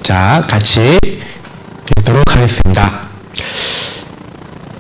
자, 같이 읽도록 하겠습니다.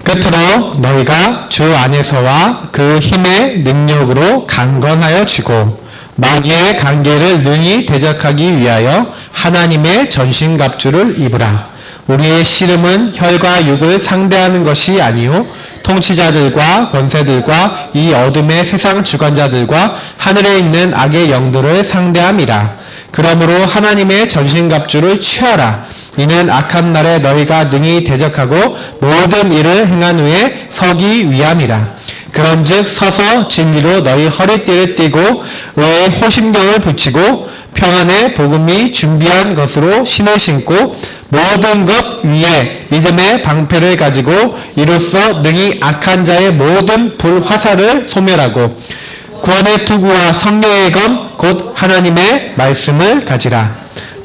끝으로 너희가 주 안에서와 그 힘의 능력으로 강건하여 지고 마귀의 관계를 능히 대적하기 위하여 하나님의 전신갑주를 입으라. 우리의 씨름은 혈과 육을 상대하는 것이 아니요 통치자들과 권세들과 이 어둠의 세상 주관자들과 하늘에 있는 악의 영들을 상대함이라. 그러므로 하나님의 전신갑주를 취하라. 이는 악한 날에 너희가 능히 대적하고 모든 일을 행한 후에 서기 위함이라. 그런즉 서서 진리로 너희 허리띠를 띠고 의의 호심경을 붙이고 평안의 복음이 준비한 것으로 신을 신고 모든 것 위에 믿음의 방패를 가지고 이로써 능히 악한 자의 모든 불화살을 소멸하고 구원의 투구와 성령의 검 곧 하나님의 말씀을 가지라.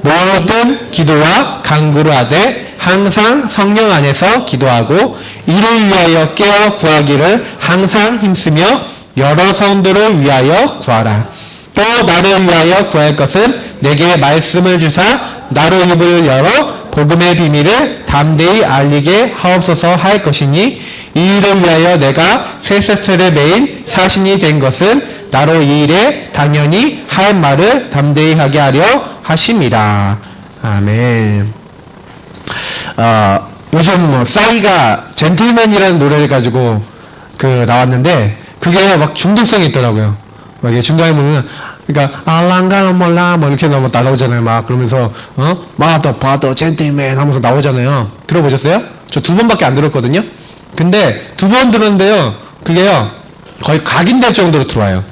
모든 기도와 간구를 하되 항상 성령 안에서 기도하고 이를 위하여 깨어 구하기를 항상 힘쓰며 여러 성도를 위하여 구하라. 또 나를 위하여 구할 것은 내게 말씀을 주사 나로 입을 열어 복음의 비밀을 담대히 알리게 하옵소서 할 것이니 이 일을 위하여 내가 세세세를 매인 사신이 된 것은 나로 이 일에 당연히 할 말을 담대히 하게 하려 하심이라. 아멘. 요즘 싸이가 젠틀맨이라는 노래를 가지고 나왔는데 그게 막 중독성이 있더라고요. 막 이게 중간에 보면 그러니까 알랑가 몰라 뭐 이렇게 나오잖아요. 막 그러면서 마더 바더 젠틀맨 하면서 나오잖아요. 들어보셨어요? 저 2번밖에 안 들었거든요. 근데 2번 들었는데요. 그게요 거의 각인될 정도로 들어와요.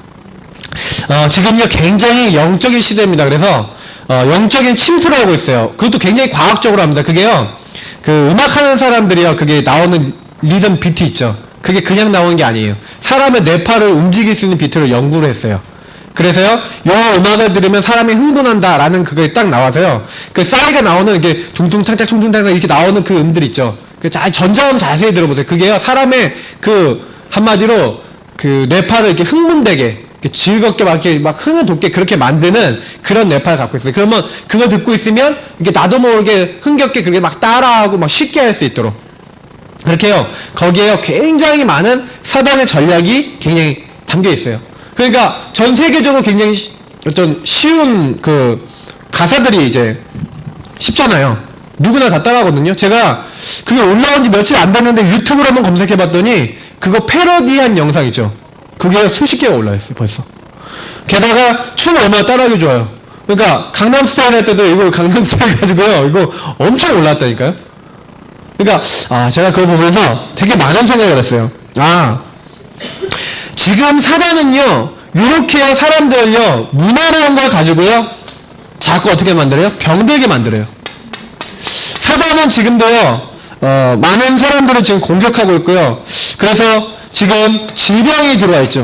지금요 굉장히 영적인 시대입니다. 그래서 영적인 침투를 하고 있어요. 그것도 굉장히 과학적으로 합니다. 그게요 그 음악하는 사람들이요 그게 나오는 리듬 비트 있죠. 그게 그냥 나오는 게 아니에요. 사람의 뇌파를 움직일 수 있는 비트를 연구를 했어요. 그래서요 요 음악을 들으면 사람이 흥분한다라는 그게 딱 나와서요 그 싸이가 나오는 이게 둥둥창짝 퉁퉁창짝 이렇게 나오는 그 음들 있죠. 그 전자음 자세히 들어보세요. 그게요 사람의 그 한마디로 그 뇌파를 이렇게 흥분되게 즐겁게 막 흥을 돋게 그렇게 만드는 그런 뇌파를 갖고 있어요. 그러면 그걸 듣고 있으면 이게 나도 모르게 흥겹게 그렇게 막 따라하고 막 쉽게 할 수 있도록 그렇게요. 거기에요 굉장히 많은 사단의 전략이 굉장히 담겨 있어요. 그러니까 전 세계적으로 굉장히 어떤 쉬운 그 가사들이 이제 쉽잖아요. 누구나 다 따라하거든요. 제가 그게 올라온 지 며칠 안 됐는데 유튜브로 한번 검색해 봤더니 그거 패러디한 영상 있죠. 그게 수십 개가 올라있어요 벌써. 게다가 춤 얼마나 따라하기 좋아요. 그러니까 강남스타일 할 때도 이거 강남스타일 가지고요 이거 엄청 올라왔다니까요. 그러니까 제가 그거 보면서 되게 많은 생각을 했어요. 지금 사단은요 이렇게 사람들을요 문화라는 걸 가지고요 자꾸 어떻게 만들어요? 병들게 만들어요. 사단은 지금도요 많은 사람들을 지금 공격하고 있고요. 그래서 지금 질병이 들어와 있죠.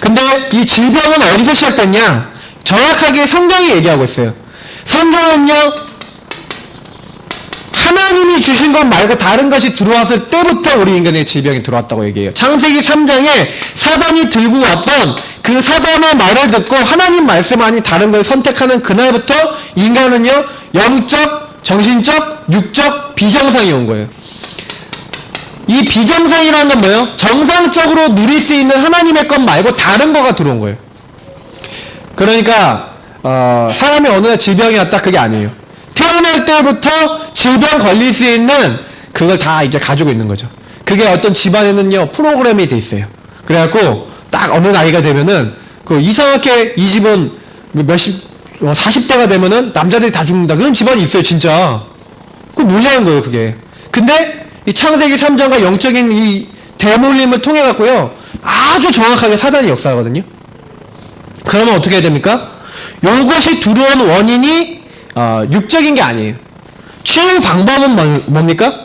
근데 이 질병은 어디서 시작됐냐? 정확하게 성경이 얘기하고 있어요. 성경은요 하나님이 주신 것 말고 다른 것이 들어왔을 때부터 우리 인간의 질병이 들어왔다고 얘기해요. 창세기 3장에 사단이 들고 왔던 그 사단의 말을 듣고 하나님 말씀 아닌 다른 걸 선택하는 그날부터 인간은요 영적, 정신적, 육적 비정상이 온 거예요. 이 비정상이라는 건 뭐예요? 정상적으로 누릴 수 있는 하나님의 것 말고 다른 거가 들어온 거예요. 그러니까 사람이 어느 날 질병이 왔다 그게 아니에요. 태어날 때부터 질병 걸릴 수 있는 그걸 다 이제 가지고 있는 거죠. 그게 어떤 집안에는요 프로그램이 돼 있어요. 그래갖고 딱 어느 나이가 되면은 그 이상하게 이 집은 40대가 되면은 남자들이 다 죽는다. 그런 집안이 있어요 진짜. 그거 뭐냐는 거예요 그게. 근데 이 창세기 3장과 영적인 이 대물림을 통해 갖고요 아주 정확하게 사단이 역사하거든요. 그러면 어떻게 해야 됩니까? 요것이 들어온 원인이 육적인 게 아니에요. 치유 방법은 뭡니까?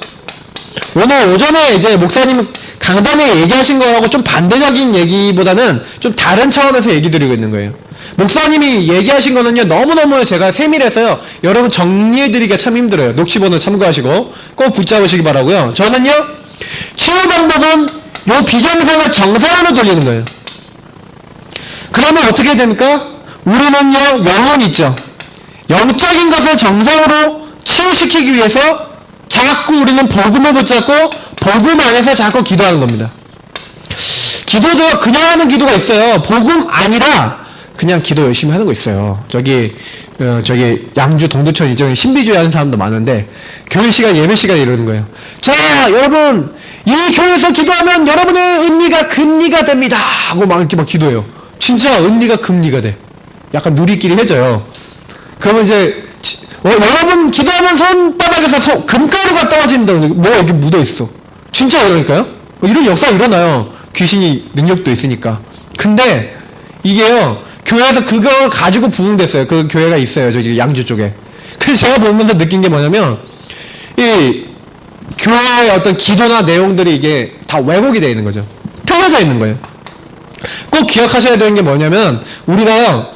오늘 오전에 이제 목사님 강단에 얘기하신 거하고 좀 반대적인 얘기보다는 좀 다른 차원에서 얘기 드리고 있는 거예요. 목사님이 얘기하신 거는요 너무너무 제가 세밀해서요 여러분 정리해드리기가 참 힘들어요. 녹취본을 참고하시고 꼭 붙잡으시기 바라고요. 저는요 치유 방법은 요 비정상을 정상으로 돌리는 거예요. 그러면 어떻게 됩니까? 우리는요 영혼 있죠. 영적인 것을 정상으로 치유시키기 위해서 자꾸 우리는 복음을 붙잡고 복음 안에서 자꾸 기도하는 겁니다. 기도도 그냥 하는 기도가 있어요. 복음 아니라 그냥 기도 열심히 하는 거 있어요. 저기 양주 동두천 이쪽에 신비주의 하는 사람도 많은데 교회 시간 예배 시간에 이러는 거예요. 자 여러분 이 교회에서 기도하면 여러분의 은리가 금리가 됩니다 하고 막 이렇게 막 기도해요. 진짜 은리가 금리가 돼. 약간 누리끼리 해져요. 그러면 이제 여러분 기도하면 손바닥에서 금가루가 떨어진다. 뭐 이렇게 묻어있어. 진짜 이러니까요. 이런 역사가 일어나요. 귀신이 능력도 있으니까. 근데 이게요 교회에서 그걸 가지고 부흥됐어요. 그 교회가 있어요. 저기 양주 쪽에. 그래서 제가 보면서 느낀 게 뭐냐면 이 교회의 어떤 기도나 내용들이 이게 다 왜곡이 되어 있는 거죠. 틀려져 있는 거예요. 꼭 기억하셔야 되는 게 뭐냐면 우리가요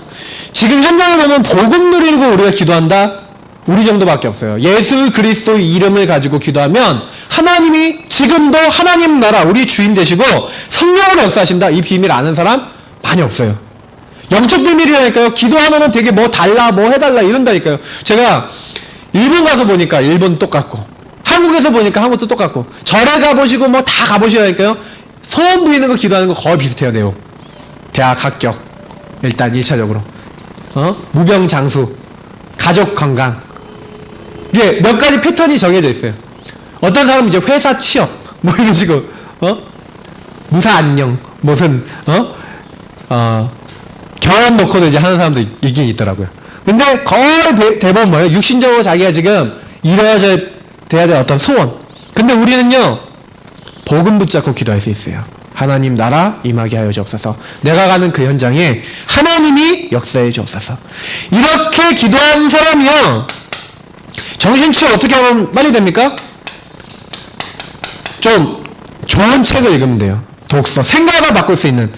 지금 현장에 보면 복음 누리고 우리가 기도한다? 우리 정도밖에 없어요. 예수 그리스도의 이름을 가지고 기도하면 하나님이 지금도 하나님 나라 우리 주인 되시고 성령으로 역사하신다. 이 비밀 아는 사람 많이 없어요. 영적 비밀이라니까요. 기도하면은 되게 뭐 달라 뭐 해달라 이런다니까요. 제가 일본 가서 보니까 일본 똑같고 한국에서 보니까 한국도 똑같고 절에 가보시고 뭐 다 가보시라니까요. 소원 부이는 거 기도하는 거 거의 비슷해요. 내용. 대학 합격 일단 1차적으로 무병장수 가족 건강 이게 몇 가지 패턴이 정해져 있어요. 어떤 사람은 이제 회사 취업 뭐 이런 식으로 무사 안녕 무슨 결혼 놓고도 이제 하는 사람도 있긴 있더라고요. 근데 거의 대부분 뭐예요? 육신적으로 자기가 지금 이루어져야 될 어떤 소원. 근데 우리는요 복음 붙잡고 기도할 수 있어요. 하나님 나라 임하게 하여 주옵소서. 내가 가는 그 현장에 하나님이 역사해 주옵소서. 이렇게 기도하는 사람이요 정신치유 어떻게 하면 빨리 됩니까? 좀 좋은 책을 읽으면 돼요. 독서, 생각을 바꿀 수 있는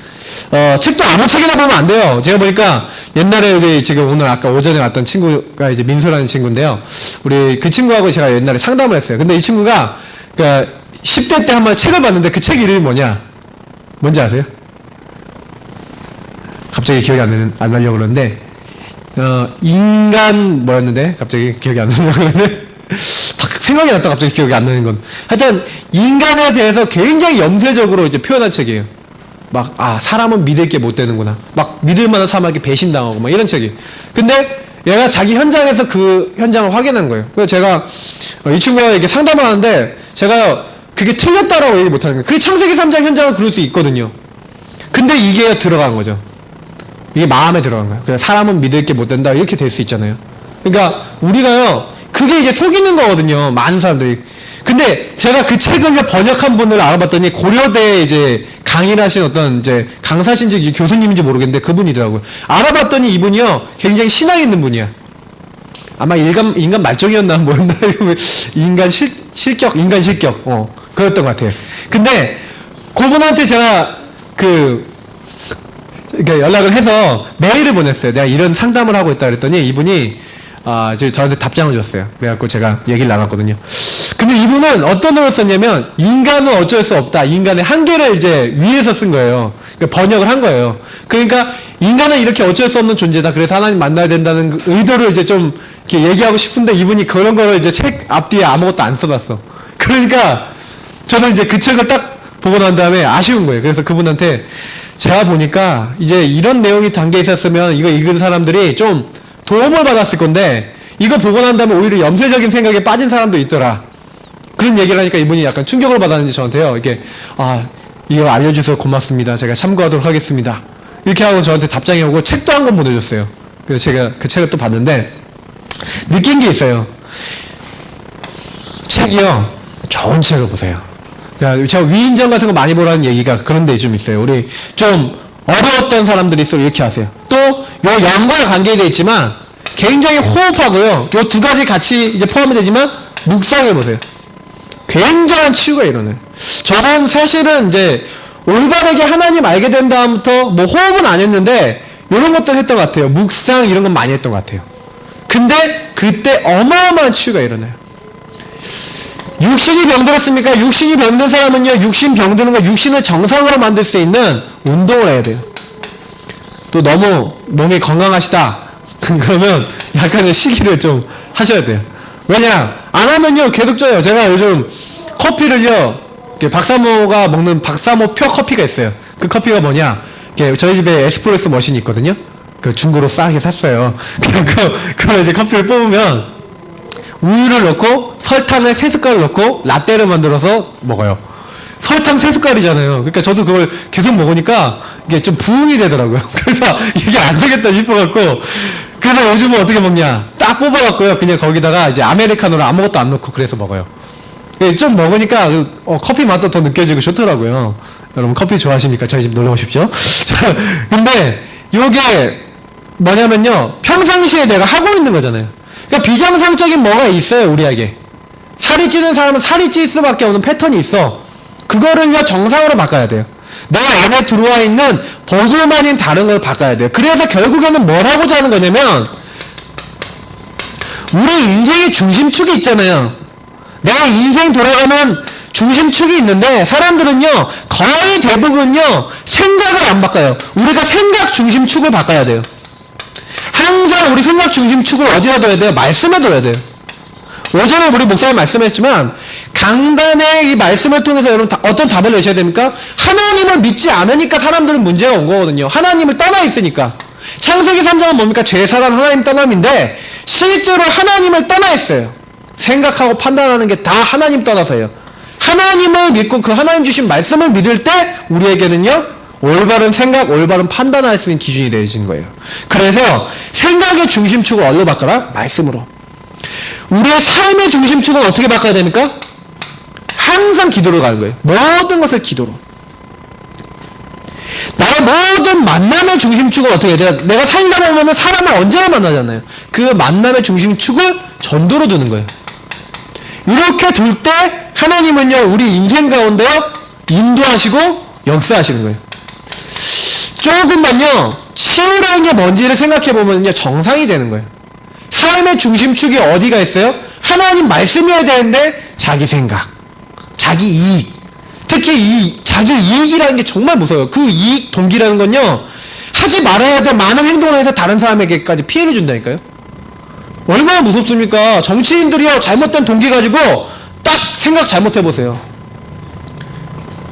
책도 아무 책이나 보면 안 돼요. 제가 보니까 옛날에 우리 지금 오늘 아까 오전에 왔던 친구가 이제 민소라는 친구인데요. 우리 그 친구하고 제가 옛날에 상담을 했어요. 근데 이 친구가 그러니까 10대 때 한번 책을 봤는데 그 책 이름이 뭐냐? 뭔지 아세요? 갑자기 기억이 안 나려고 그러는데 인간 뭐였는데 갑자기 기억이 안 나려고 그러는데 생각이 났다 갑자기 기억이 안 나는 건 하여튼 인간에 대해서 굉장히 염세적으로 이제 표현한 책이에요. 막 사람은 믿을 게 못 되는구나. 막 믿을 만한 사람에게 배신당하고 막 이런 책이. 근데 얘가 자기 현장에서 그 현장을 확인한 거예요. 그래서 제가 이 친구가 이렇게 상담을 하는데 제가 그게 틀렸다라고 얘기 못하는 거예요. 그게 창세기 3장 현장은 그럴 수 있거든요. 근데 이게 들어간 거죠. 이게 마음에 들어간 거예요. 그래서 사람은 믿을 게 못 된다 이렇게 될 수 있잖아요. 그러니까 우리가요 그게 이제 속이는 거거든요. 많은 사람들이. 근데 제가 그 책을 번역한 분을 알아봤더니 고려대에 이제 강의를 하신 어떤 이제 강사신지 교수님인지 모르겠는데 그분이더라고요. 알아봤더니 이분이요 굉장히 신앙 있는 분이야. 아마 인간 말종이었나 뭐였나 인간 실격 그랬던 것 같아요. 근데 그분한테 제가 그러니까 연락을 해서 메일을 보냈어요. 내가 이런 상담을 하고 있다 그랬더니 이분이 저한테 답장을 줬어요. 그래갖고 제가 얘기를 나눴거든요. 근데 이분은 어떤 걸 썼냐면 인간은 어쩔 수 없다. 인간의 한계를 이제 위에서 쓴 거예요. 그러니까 번역을 한 거예요. 그러니까 인간은 이렇게 어쩔 수 없는 존재다. 그래서 하나님 만나야 된다는 의도를 이제 좀 이렇게 얘기하고 싶은데 이분이 그런 거를 이제 책 앞뒤에 아무것도 안 써놨어. 그러니까 저는 이제 그 책을 딱 보고 난 다음에 아쉬운 거예요. 그래서 그분한테 제가 보니까 이제 이런 내용이 담겨 있었으면 이거 읽은 사람들이 좀 도움을 받았을 건데 이거 보고 난 다음에 오히려 염세적인 생각에 빠진 사람도 있더라. 그런 얘기를 하니까 이분이 약간 충격을 받았는지 저한테요. 이렇게 이거 알려주셔서 고맙습니다. 제가 참고하도록 하겠습니다. 이렇게 하고 저한테 답장이 오고 책도 한 권 보내줬어요. 그래서 제가 그 책을 또 봤는데 느낀 게 있어요. 책이요. 좋은 책을 보세요. 그러니까 제가 위인전 같은 거 많이 보라는 얘기가 그런 데 좀 있어요. 우리 좀 어려웠던 사람들이 있어 이렇게 하세요. 또 요 영과 관계되어 있지만 굉장히 호흡하고요. 요 두 가지 같이 이제 포함이 되지만 묵상해 보세요. 굉장한 치유가 일어나요. 저는 사실은 이제 올바르게 하나님 알게 된 다음부터 뭐 호흡은 안 했는데 이런 것들 했던 것 같아요. 묵상 이런 건 많이 했던 것 같아요. 근데 그때 어마어마한 치유가 일어나요. 육신이 병들었습니까? 육신이 병든 사람은요, 육신 병드는 거, 육신을 정상으로 만들 수 있는 운동을 해야 돼요. 또 너무 몸이 건강하시다. 그러면 약간의 시기를 좀 하셔야 돼요. 왜냐, 안 하면요, 계속 쪄요. 제가 요즘 커피를요, 박사모가 먹는 박사모 표 커피가 있어요. 그 커피가 뭐냐, 저희 집에 에스프레소 머신이 있거든요. 그 중고로 싸게 샀어요. 그걸 이제 커피를 뽑으면 우유를 넣고 설탕을 3숟가락 넣고 라떼를 만들어서 먹어요. 설탕 3숟갈이잖아요. 그러니까 저도 그걸 계속 먹으니까 이게 좀 부응이 되더라고요. 그래서 이게 안 되겠다 싶어갖고, 그래서 요즘은 어떻게 먹냐, 딱 뽑아갖고요, 그냥 거기다가 이제 아메리카노를 아무것도 안 넣고 그래서 먹어요. 좀 먹으니까 커피 맛도 더 느껴지고 좋더라고요. 여러분 커피 좋아하십니까? 저희 집 놀러 오십시오. 자, 근데 요게 뭐냐면요, 평상시에 내가 하고 있는 거잖아요. 그러니까 비정상적인 뭐가 있어요, 우리에게. 살이 찌는 사람은 살이 찔 수밖에 없는 패턴이 있어. 그거를 정상으로 바꿔야 돼요. 내 안에 들어와 있는 보고만인 다른 걸 바꿔야 돼요. 그래서 결국에는 뭘 하고자 하는 거냐면, 우리 인생의 중심축이 있잖아요. 내가 인생 돌아가는 중심축이 있는데, 사람들은요, 거의 대부분요, 생각을 안 바꿔요. 우리가 생각 중심축을 바꿔야 돼요. 항상 우리 생각 중심축을 어디다 둬야 돼요? 말씀에 둬야 돼요. 오전에 우리 목사님 말씀했지만, 강단의 이 말씀을 통해서 여러분 어떤 답을 내셔야 됩니까? 하나님을 믿지 않으니까 사람들은 문제가 온 거거든요. 하나님을 떠나 있으니까. 창세기 3장은 뭡니까? 죄사란 하나님 떠남인데, 실제로 하나님을 떠나 있어요. 생각하고 판단하는 게 다 하나님 떠나서예요. 하나님을 믿고 그 하나님 주신 말씀을 믿을 때 우리에게는요, 올바른 생각, 올바른 판단할 수 있는 기준이 되어진 거예요. 그래서 생각의 중심축을 어디로 바꿔라? 말씀으로. 우리의 삶의 중심축은 어떻게 바꿔야 됩니까? 항상 기도로 가는 거예요. 모든 것을 기도로. 나의 모든 만남의 중심축은 어떻게 해야 돼요? 내가 살다 보면 사람을 언제나 만나잖아요. 그 만남의 중심축을 전도로 두는 거예요. 이렇게 둘 때 하나님은요, 우리 인생 가운데 인도하시고 역사하시는 거예요. 조금만요, 치유라는 게 뭔지를 생각해 보면요, 정상이 되는 거예요. 삶의 중심축이 어디가 있어요? 하나님 말씀이어야 되는데 자기 생각, 자기 이익, 특히 이 자기 이익이라는 게 정말 무서워요. 그 이익 동기라는 건요, 하지 말아야 될 많은 행동을 해서 다른 사람에게까지 피해를 준다니까요. 얼마나 무섭습니까? 정치인들이요, 잘못된 동기 가지고 딱 생각 잘못해보세요.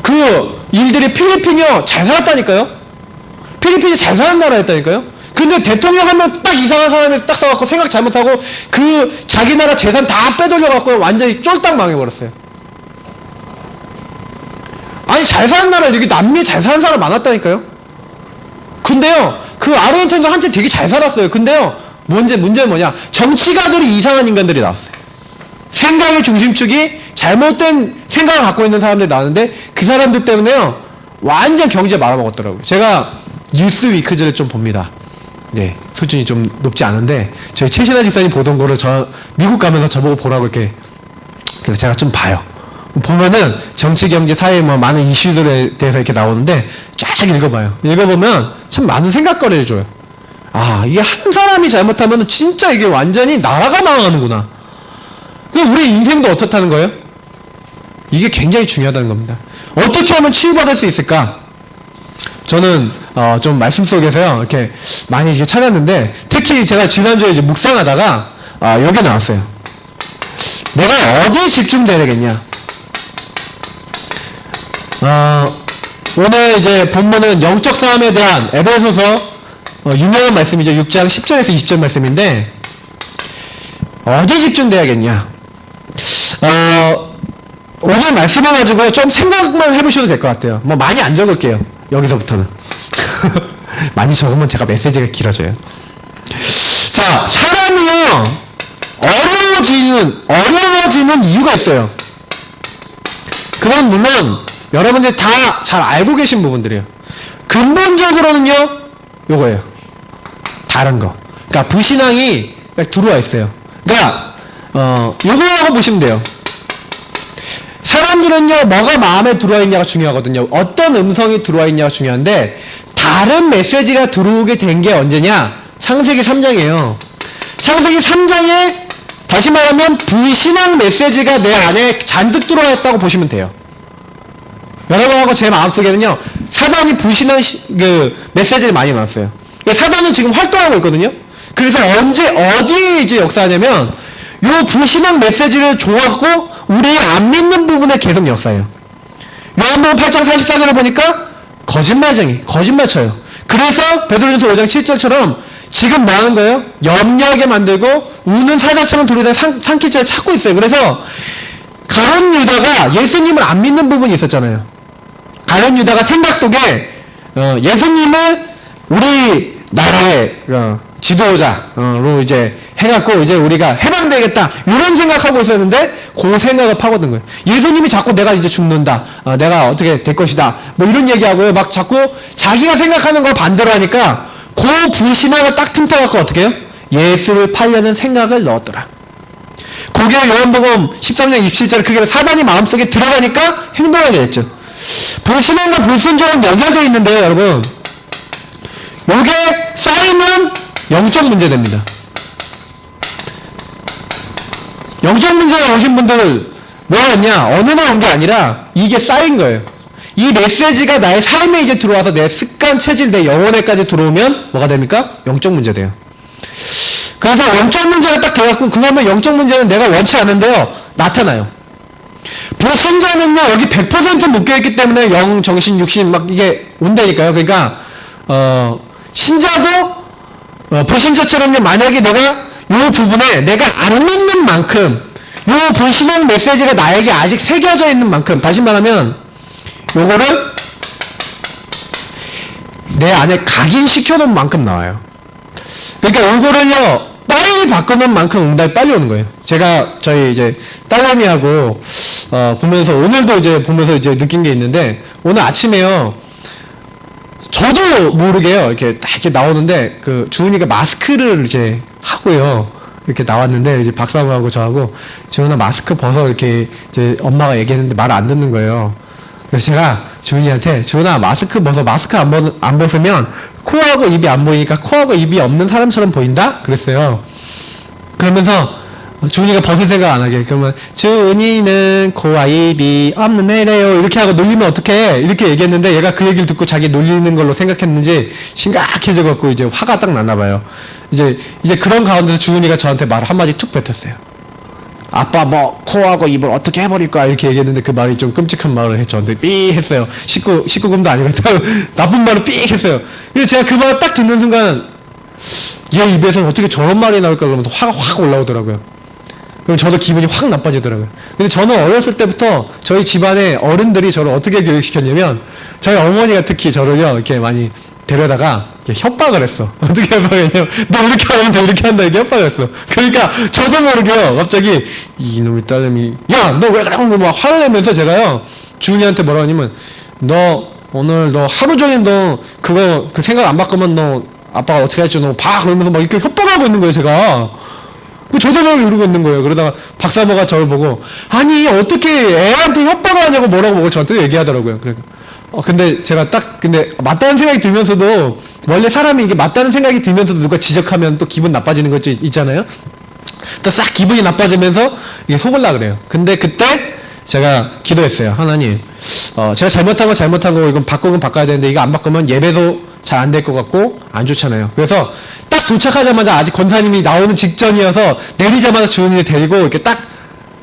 그 일들이 필리핀이요, 잘 살았다니까요. 필리핀이 잘 사는 나라였다니까요. 근데 대통령 하면 딱 이상한 사람이 딱 써갖고 생각 잘못하고 그 자기 나라 재산 다 빼돌려갖고 완전히 쫄딱 망해버렸어요. 아니, 잘 사는 나라에 여기 남미에 잘 사는 사람 많았다니까요. 근데요, 그 아르헨티나도 한때 되게 잘 살았어요. 근데요, 문제는 뭐냐? 정치가들이 이상한 인간들이 나왔어요. 생각의 중심축이 잘못된 생각을 갖고 있는 사람들이 나왔는데, 그 사람들 때문에요, 완전 경제 말아먹었더라고요. 제가 뉴스위크즈를 좀 봅니다. 네, 수준이 좀 높지 않은데, 저희 최신하 집사님 보던 거를 미국 가면서 저보고 보라고 이렇게, 그래서 제가 좀 봐요. 보면은 정치, 경제, 사회 뭐 많은 이슈들에 대해서 이렇게 나오는데 쫙 읽어봐요. 읽어보면 참 많은 생각거리를 줘요. 아, 이게 한 사람이 잘못하면 진짜 이게 완전히 나라가 망하는구나. 우리 인생도 어떻다는 거예요? 이게 굉장히 중요하다는 겁니다. 어떻게 하면 치유받을 수 있을까? 저는 좀 말씀 속에서요, 이렇게 많이 이제 찾았는데, 특히 제가 지난주에 이제 묵상하다가 여기 나왔어요. 내가 어디에 집중돼야 되겠냐? 오늘 이제 본문은 영적 싸움에 대한 에베소서 유명한 말씀이죠. 6장 10절에서 20절 말씀인데, 어디에 집중돼야겠냐? 오늘 말씀을 가지고 좀 생각만 해보셔도 될 것 같아요. 뭐 많이 안 적을게요. 여기서부터는. 많이 적으면 제가 메시지가 길어져요. 자, 사람이요, 어려워지는 이유가 있어요. 그건 물론 여러분들이 다 잘 알고 계신 부분들이에요. 근본적으로는요, 요거예요. 다른 거. 그러니까 불신앙이 들어와 있어요. 그러니까 요거라고 보시면 돼요. 사람들은요, 뭐가 마음에 들어와 있냐가 중요하거든요. 어떤 음성이 들어와 있냐가 중요한데, 다른 메시지가 들어오게 된 게 언제냐? 창세기 3장이에요. 창세기 3장에 다시 말하면 불신앙 메시지가 내 안에 잔뜩 들어와 있다고 보시면 돼요. 여러분하고 제 마음속에는요, 사단이 불신앙 그 메시지를 많이 넣었어요. 사단은 지금 활동하고 있거든요. 그래서 어디에 이제 역사하냐면, 요 불신앙 메시지를 줘갖고, 우리 안 믿는 부분에 계속 역사해요. 요한복음 8장 44절을 보니까, 거짓말 쳐요. 그래서, 베드로전서 5장 7절처럼, 지금 뭐 하는 거예요? 염려하게 만들고, 우는 사자처럼 돌아다니 산기죄를 찾고 있어요. 그래서, 가룟 유다가 예수님을 안 믿는 부분이 있었잖아요. 가룟 유다가 생각 속에 예수님을 우리 나라의 지도자로 이제 해갖고 이제 우리가 해방되겠다 이런 생각하고 있었는데 그 생각을 파고든 거예요. 예수님이 자꾸 내가 이제 죽는다, 내가 어떻게 될 것이다, 뭐 이런 얘기하고요. 막 자꾸 자기가 생각하는 걸 반대로 하니까 그 불신앙을 딱 틈타갖고 어떻게 해요? 예수를 팔려는 생각을 넣었더라. 거기에 요한복음 13장 27절 그게 사단이 마음속에 들어가니까 행동하게 됐죠. 불신앙과 불순종은 연결되어 있는데요, 여러분. 요게 쌓이면 영적 문제 됩니다. 영적 문제가 오신 분들은 뭐가 있냐? 어느 날 온 게 아니라 이게 쌓인 거예요. 이 메시지가 나의 삶에 이제 들어와서 내 습관, 체질, 내 영혼에까지 들어오면 뭐가 됩니까? 영적 문제 돼요. 그래서 영적 문제가 딱 돼갖고 그러면 영적 문제는 내가 원치 않은데요, 나타나요. 불신자는요, 여기 100% 묶여있기 때문에 영, 정신, 육신 막 이게 온다니까요. 그러니까 신자도 불신자처럼 만약에 내가 요 부분에 내가 안 믿는 만큼 요 불신앙 메시지가 나에게 아직 새겨져 있는 만큼, 다시 말하면 요거를 내 안에 각인시켜놓은 만큼 나와요. 그러니까 요거를요 빨리 바꾸는 만큼 응답이 빨리 오는 거예요. 제가 저희 이제 딸내미하고 보면서 오늘도 이제 보면서 이제 느낀 게 있는데, 오늘 아침에요 저도 모르게요 이렇게 딱 이렇게 나오는데 그 주은이가 마스크를 이제 하고요 이렇게 나왔는데, 이제 박사모하고 저하고 주은아 마스크 벗어 이렇게 이제 엄마가 얘기했는데 말을 안 듣는 거예요. 그래서 제가 주은이한테 주은아 마스크 벗어, 마스크 안 벗으면 코하고 입이 안 보이니까 코하고 입이 없는 사람처럼 보인다? 그랬어요. 그러면서 주은이가 벗을 생각 안 하게, 그러면 주은이는 코와 입이 없는 애래요 이렇게 하고 놀리면 어떡해 이렇게 얘기했는데, 얘가 그 얘기를 듣고 자기 놀리는 걸로 생각했는지 심각해져갖고 이제 화가 딱 났나봐요. 이제 그런 가운데서 주은이가 저한테 말을 한마디 툭 뱉었어요. 아빠 뭐 코하고 입을 어떻게 해버릴 거야 이렇게 얘기했는데, 그 말이 좀 끔찍한 말을 저한테 삐 했어요. 19금도 아니고 나쁜 말을 삐 했어요. 그래서 제가 그 말을 딱 듣는 순간 얘 입에서 어떻게 저런 말이 나올까 그러면서 화가 확 올라오더라고요. 그럼 저도 기분이 확 나빠지더라고요. 근데 저는 어렸을 때부터 저희 집안의 어른들이 저를 어떻게 교육시켰냐면, 저희 어머니가 특히 저를요 이렇게 많이 데려다가 이렇게 협박을 했어. 어떻게 협박했냐면, 너 이렇게 하면 돼, 이렇게 한다, 이렇게 협박을 했어. 그러니까 저도 모르게요 갑자기 이놈의 딸내미 야 너 왜 그래 막 화를 내면서 제가요 주은이한테 뭐라고 하냐면, 너 오늘 너 하루 종일 너 그거 그 생각 안 바꾸면 너 아빠가 어떻게 할지 너 봐, 그러면서 막 이렇게 협박하고 있는 거예요 제가. 저도 모르게 이러고 있는 거예요. 그러다가 박사모가 저를 보고 아니 어떻게 애한테 협박을 하냐고 뭐라고 보고 저한테 얘기하더라고요. 그러니까 근데 제가 딱 근데 맞다는 생각이 들면서도, 원래 사람이 이게 맞다는 생각이 들면서도 누가 지적하면 또 기분 나빠지는 거 있잖아요. 또 싹 기분이 나빠지면서 이게 속을라 그래요. 근데 그때 제가 기도했어요. 하나님, 제가 잘못한 거 이건 바꾸면 바꿔야 되는데 이거 안 바꾸면 예배도 잘 안 될 것 같고 안 좋잖아요. 그래서 딱 도착하자마자 아직 권사님이 나오는 직전이어서 내리자마자 주은이를 데리고 이렇게 딱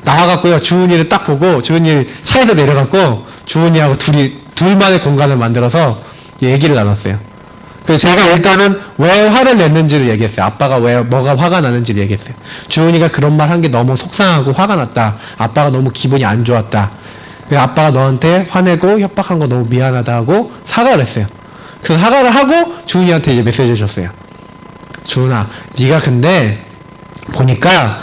나와갖고요. 주은이를 딱 보고 주은이 차에서 내려갖고 주은이하고 둘만의 공간을 만들어서 얘기를 나눴어요. 그래서 제가 일단은 왜 화를 냈는지를 얘기했어요. 아빠가 왜 뭐가 화가 나는지를 얘기했어요. 주은이가 그런 말 한 게 너무 속상하고 화가 났다. 아빠가 너무 기분이 안 좋았다. 그래서 아빠가 너한테 화내고 협박한 거 너무 미안하다 하고 사과를 했어요. 그래서 사과를 하고 주은이한테 이제 메시지를 줬어요. 주은아, 네가 근데 보니까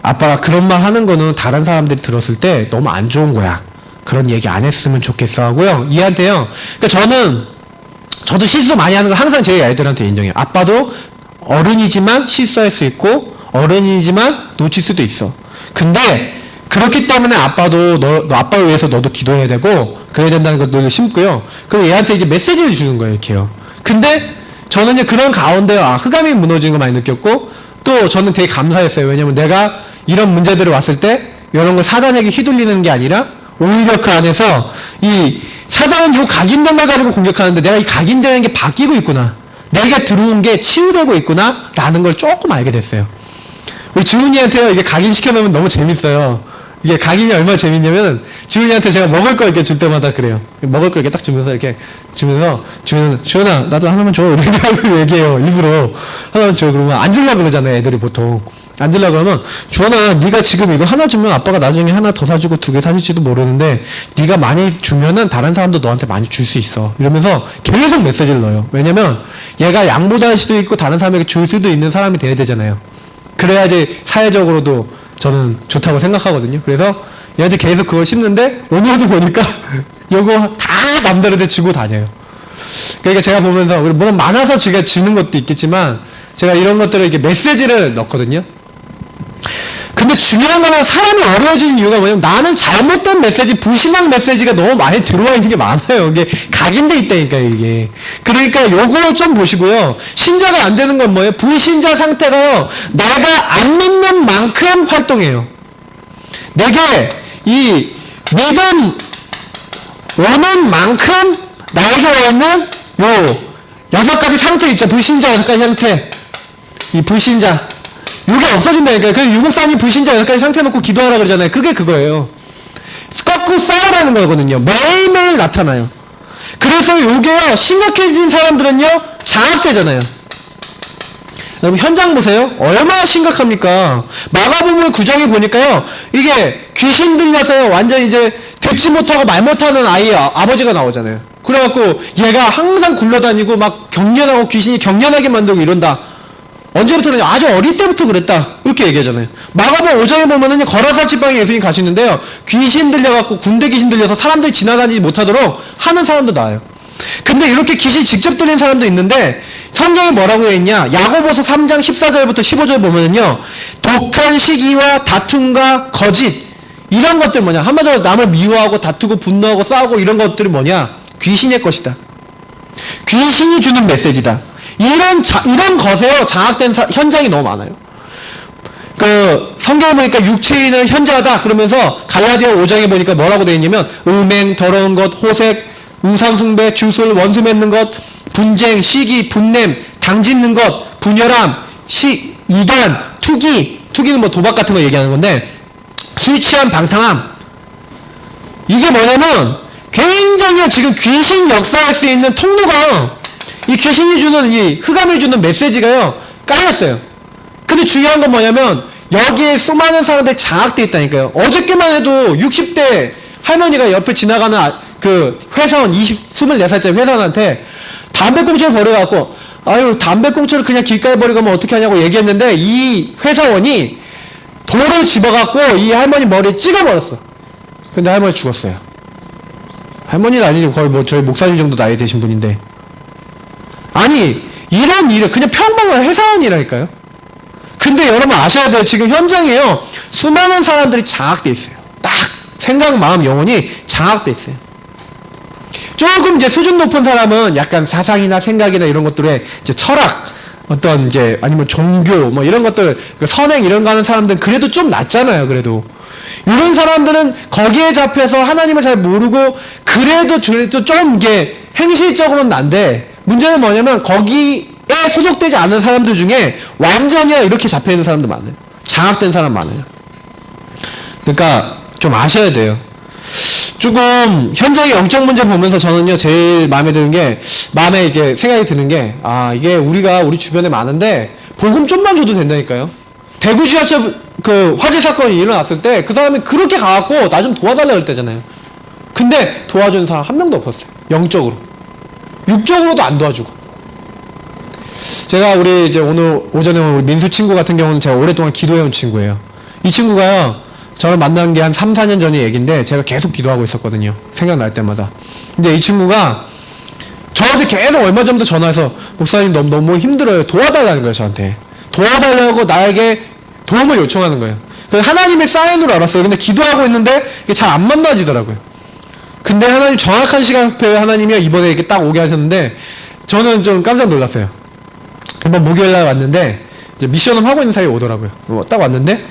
아빠가 그런 말 하는 거는 다른 사람들이 들었을 때 너무 안 좋은 거야. 그런 얘기 안 했으면 좋겠어 하고요. 얘한테요. 그러니까 저도 실수 많이 하는 걸 항상 제 아이들한테 인정해요. 아빠도 어른이지만 실수할 수 있고 어른이지만 놓칠 수도 있어. 근데 그렇기 때문에 아빠도 너 아빠를 위해서 너도 기도해야 되고 그래야 된다는 걸 늘 심고요. 그리고 얘한테 이제 메시지를 주는 거예요, 이렇게요. 근데 저는요 그런 가운데 흑암이 무너지는 거 많이 느꼈고, 또 저는 되게 감사했어요. 왜냐면 내가 이런 문제들이 왔을 때 이런 걸 사단에게 휘둘리는 게 아니라 오히려 그 안에서 이 사단은 요 각인된 걸 가지고 공격하는데 내가 이 각인되는 게 바뀌고 있구나. 내게 들어온 게 치유되고 있구나 라는 걸 조금 알게 됐어요. 우리 주은이한테요 이게 각인시켜놓으면 너무 재밌어요. 이게 각인이 얼마나 재밌냐면 주은이한테 제가 먹을 거 이렇게 줄 때마다 그래요. 먹을 거 이렇게 딱 주면서 이렇게 주면서 주은아 나도 하나만 줘 이렇게 하고 얘기해요. 일부러 하나만 줘. 그러면 안 주려고 그러잖아요. 애들이 보통 안 주려고 그러면 주은아 네가 지금 이거 하나 주면 아빠가 나중에 하나 더 사주고 2개 사줄지도 모르는데 네가 많이 주면은 다른 사람도 너한테 많이 줄 수 있어 이러면서 계속 메시지를 넣어요. 왜냐면 얘가 양보할 수도 있고 다른 사람에게 줄 수도 있는 사람이 돼야 되잖아요. 그래야지 사회적으로도 저는 좋다고 생각하거든요. 그래서 얘한테 계속 그걸 씹는데 오늘도 보니까 요거 다 남들한테 주고 다녀요. 그러니까 제가 보면서 물론 많아서 제가 주는 것도 있겠지만 제가 이런 것들을 이렇게 메시지를 넣거든요. 근데 중요한 거는 사람이 어려워지는 이유가 뭐냐면 나는 잘못된 메시지, 불신앙 메시지가 너무 많이 들어와 있는 게 많아요. 이게 각인돼 있다니까요, 이게. 그러니까 요거 좀 보시고요. 신자가 안 되는 건 뭐예요? 불신자 상태가요. 내가 안 믿는 만큼 활동해요. 내게 이 믿음 오는 만큼 나에게 오는 요 6가지 상태 있죠. 불신자 6가지 상태. 이 불신자. 이게 없어진다니까요. 그래서 유목사님 불신자 6가지 상태 놓고 기도하라 그러잖아요. 그게 그거예요. 거꾸로 싸우라는 거거든요. 매일매일 나타나요. 그래서 요게요, 심각해진 사람들은요, 장악되잖아요. 여러분, 현장 보세요. 얼마나 심각합니까? 마가복음 9장에 보니까요, 이게 귀신 들려서요, 완전 이제 듣지 못하고 말 못하는 아이의 아버지가 나오잖아요. 그래갖고 얘가 항상 굴러다니고 막 경련하고 귀신이 경련하게 만들고 이런다. 언제부터는 아주 어릴 때부터 그랬다 이렇게 얘기하잖아요. 마가복음 5장에 보면은 거라사 지방에 예수님 가시는데요, 귀신 들려갖고 군대 귀신 들려서 사람들이 지나다니지 못하도록 하는 사람도 나와요. 근데 이렇게 귀신 직접 들린 사람도 있는데 성경에 뭐라고 했냐, 야고보서 3장 14절부터 15절 보면은요, 독한 시기와 다툼과 거짓 이런 것들 뭐냐, 한마디로 남을 미워하고 다투고 분노하고 싸우고 이런 것들이 뭐냐, 귀신의 것이다. 귀신이 주는 메시지다. 이런 것에요, 장악된 현장이 너무 많아요. 성경에 보니까 육체인을 현재하다 그러면서 갈라디아 5장에 보니까 뭐라고 되어 있냐면, 음행, 더러운 것, 호색, 우상숭배, 주술, 원수 맺는 것, 분쟁, 시기, 분냄, 당짓는 것, 분열함, 이단, 투기는 뭐 도박 같은 거 얘기하는 건데, 술 취한 방탕함. 이게 뭐냐면, 굉장히 지금 귀신 역사할 수 있는 통로가, 이 귀신이 주는, 이 흑암이 주는 메시지가요, 깔렸어요. 근데 중요한 건 뭐냐면, 여기에 수많은 사람들이 장악되어 있다니까요. 어저께만 해도 60대 할머니가 옆에 지나가는 회사원, 24살짜리 회사원한테 담배꽁초를 버려갖고, 아유, 담배꽁초를 그냥 길가에 버리고 하면 어떻게 하냐고 얘기했는데, 이 회사원이 돌을 집어갖고 이 할머니 머리에 찍어버렸어. 근데 할머니 죽었어요. 할머니는 아니고 거의 뭐 저희 목사님 정도 나이 되신 분인데. 아니, 이런 일을 그냥 평범한 회사원이라니까요. 근데 여러분 아셔야 돼요. 지금 현장에요, 수많은 사람들이 장악돼 있어요. 딱 생각, 마음, 영혼이 장악돼 있어요. 조금 이제 수준 높은 사람은 약간 사상이나 생각이나 이런 것들에 이제 철학, 어떤 이제 아니면 종교 뭐 이런 것들, 선행 이런 거 하는 사람들은 그래도 좀 낫잖아요. 그래도 이런 사람들은 거기에 잡혀서 하나님을 잘 모르고 그래도 좀 이게 행실적으로는 난데, 문제는 뭐냐면 거기에 소속되지 않은 사람들 중에 완전히 이렇게 잡혀있는 사람도 많아요. 장악된 사람 많아요. 그러니까 좀 아셔야 돼요. 조금 현장의 영적 문제 보면서 저는요, 제일 마음에 드는 게, 마음에 이게 생각이 드는 게, 이게 우리 주변에 많은데 복음 좀만 줘도 된다니까요. 대구 지하철 화재 사건이 일어났을 때 그 사람이 그렇게 가갖고 나 좀 도와달라 그랬대잖아요. 근데 도와주는 사람 한 명도 없었어요. 영적으로. 육적으로도 안 도와주고. 제가 우리 이제 오늘 오전에 우리 민수 친구 같은 경우는 제가 오랫동안 기도해온 친구예요. 이 친구가요, 저를 만난 게 한 3, 4년 전의 얘기인데 제가 계속 기도하고 있었거든요. 생각날 때마다. 근데 이 친구가 저한테 계속 얼마 전부터 전화해서, 목사님 너무 힘들어요. 도와달라는 거예요, 저한테. 도와달라고 나에게 도움을 요청하는 거예요. 하나님의 사인으로 알았어요. 근데 기도하고 있는데 이게 잘 안 만나지더라고요. 근데 하나님 정확한 시간표에 하나님이 이번에 이렇게 딱 오게 하셨는데 저는 좀 깜짝 놀랐어요. 한번 목요일날 왔는데 이제 미션을 하고 있는 사이에 오더라고요. 딱 왔는데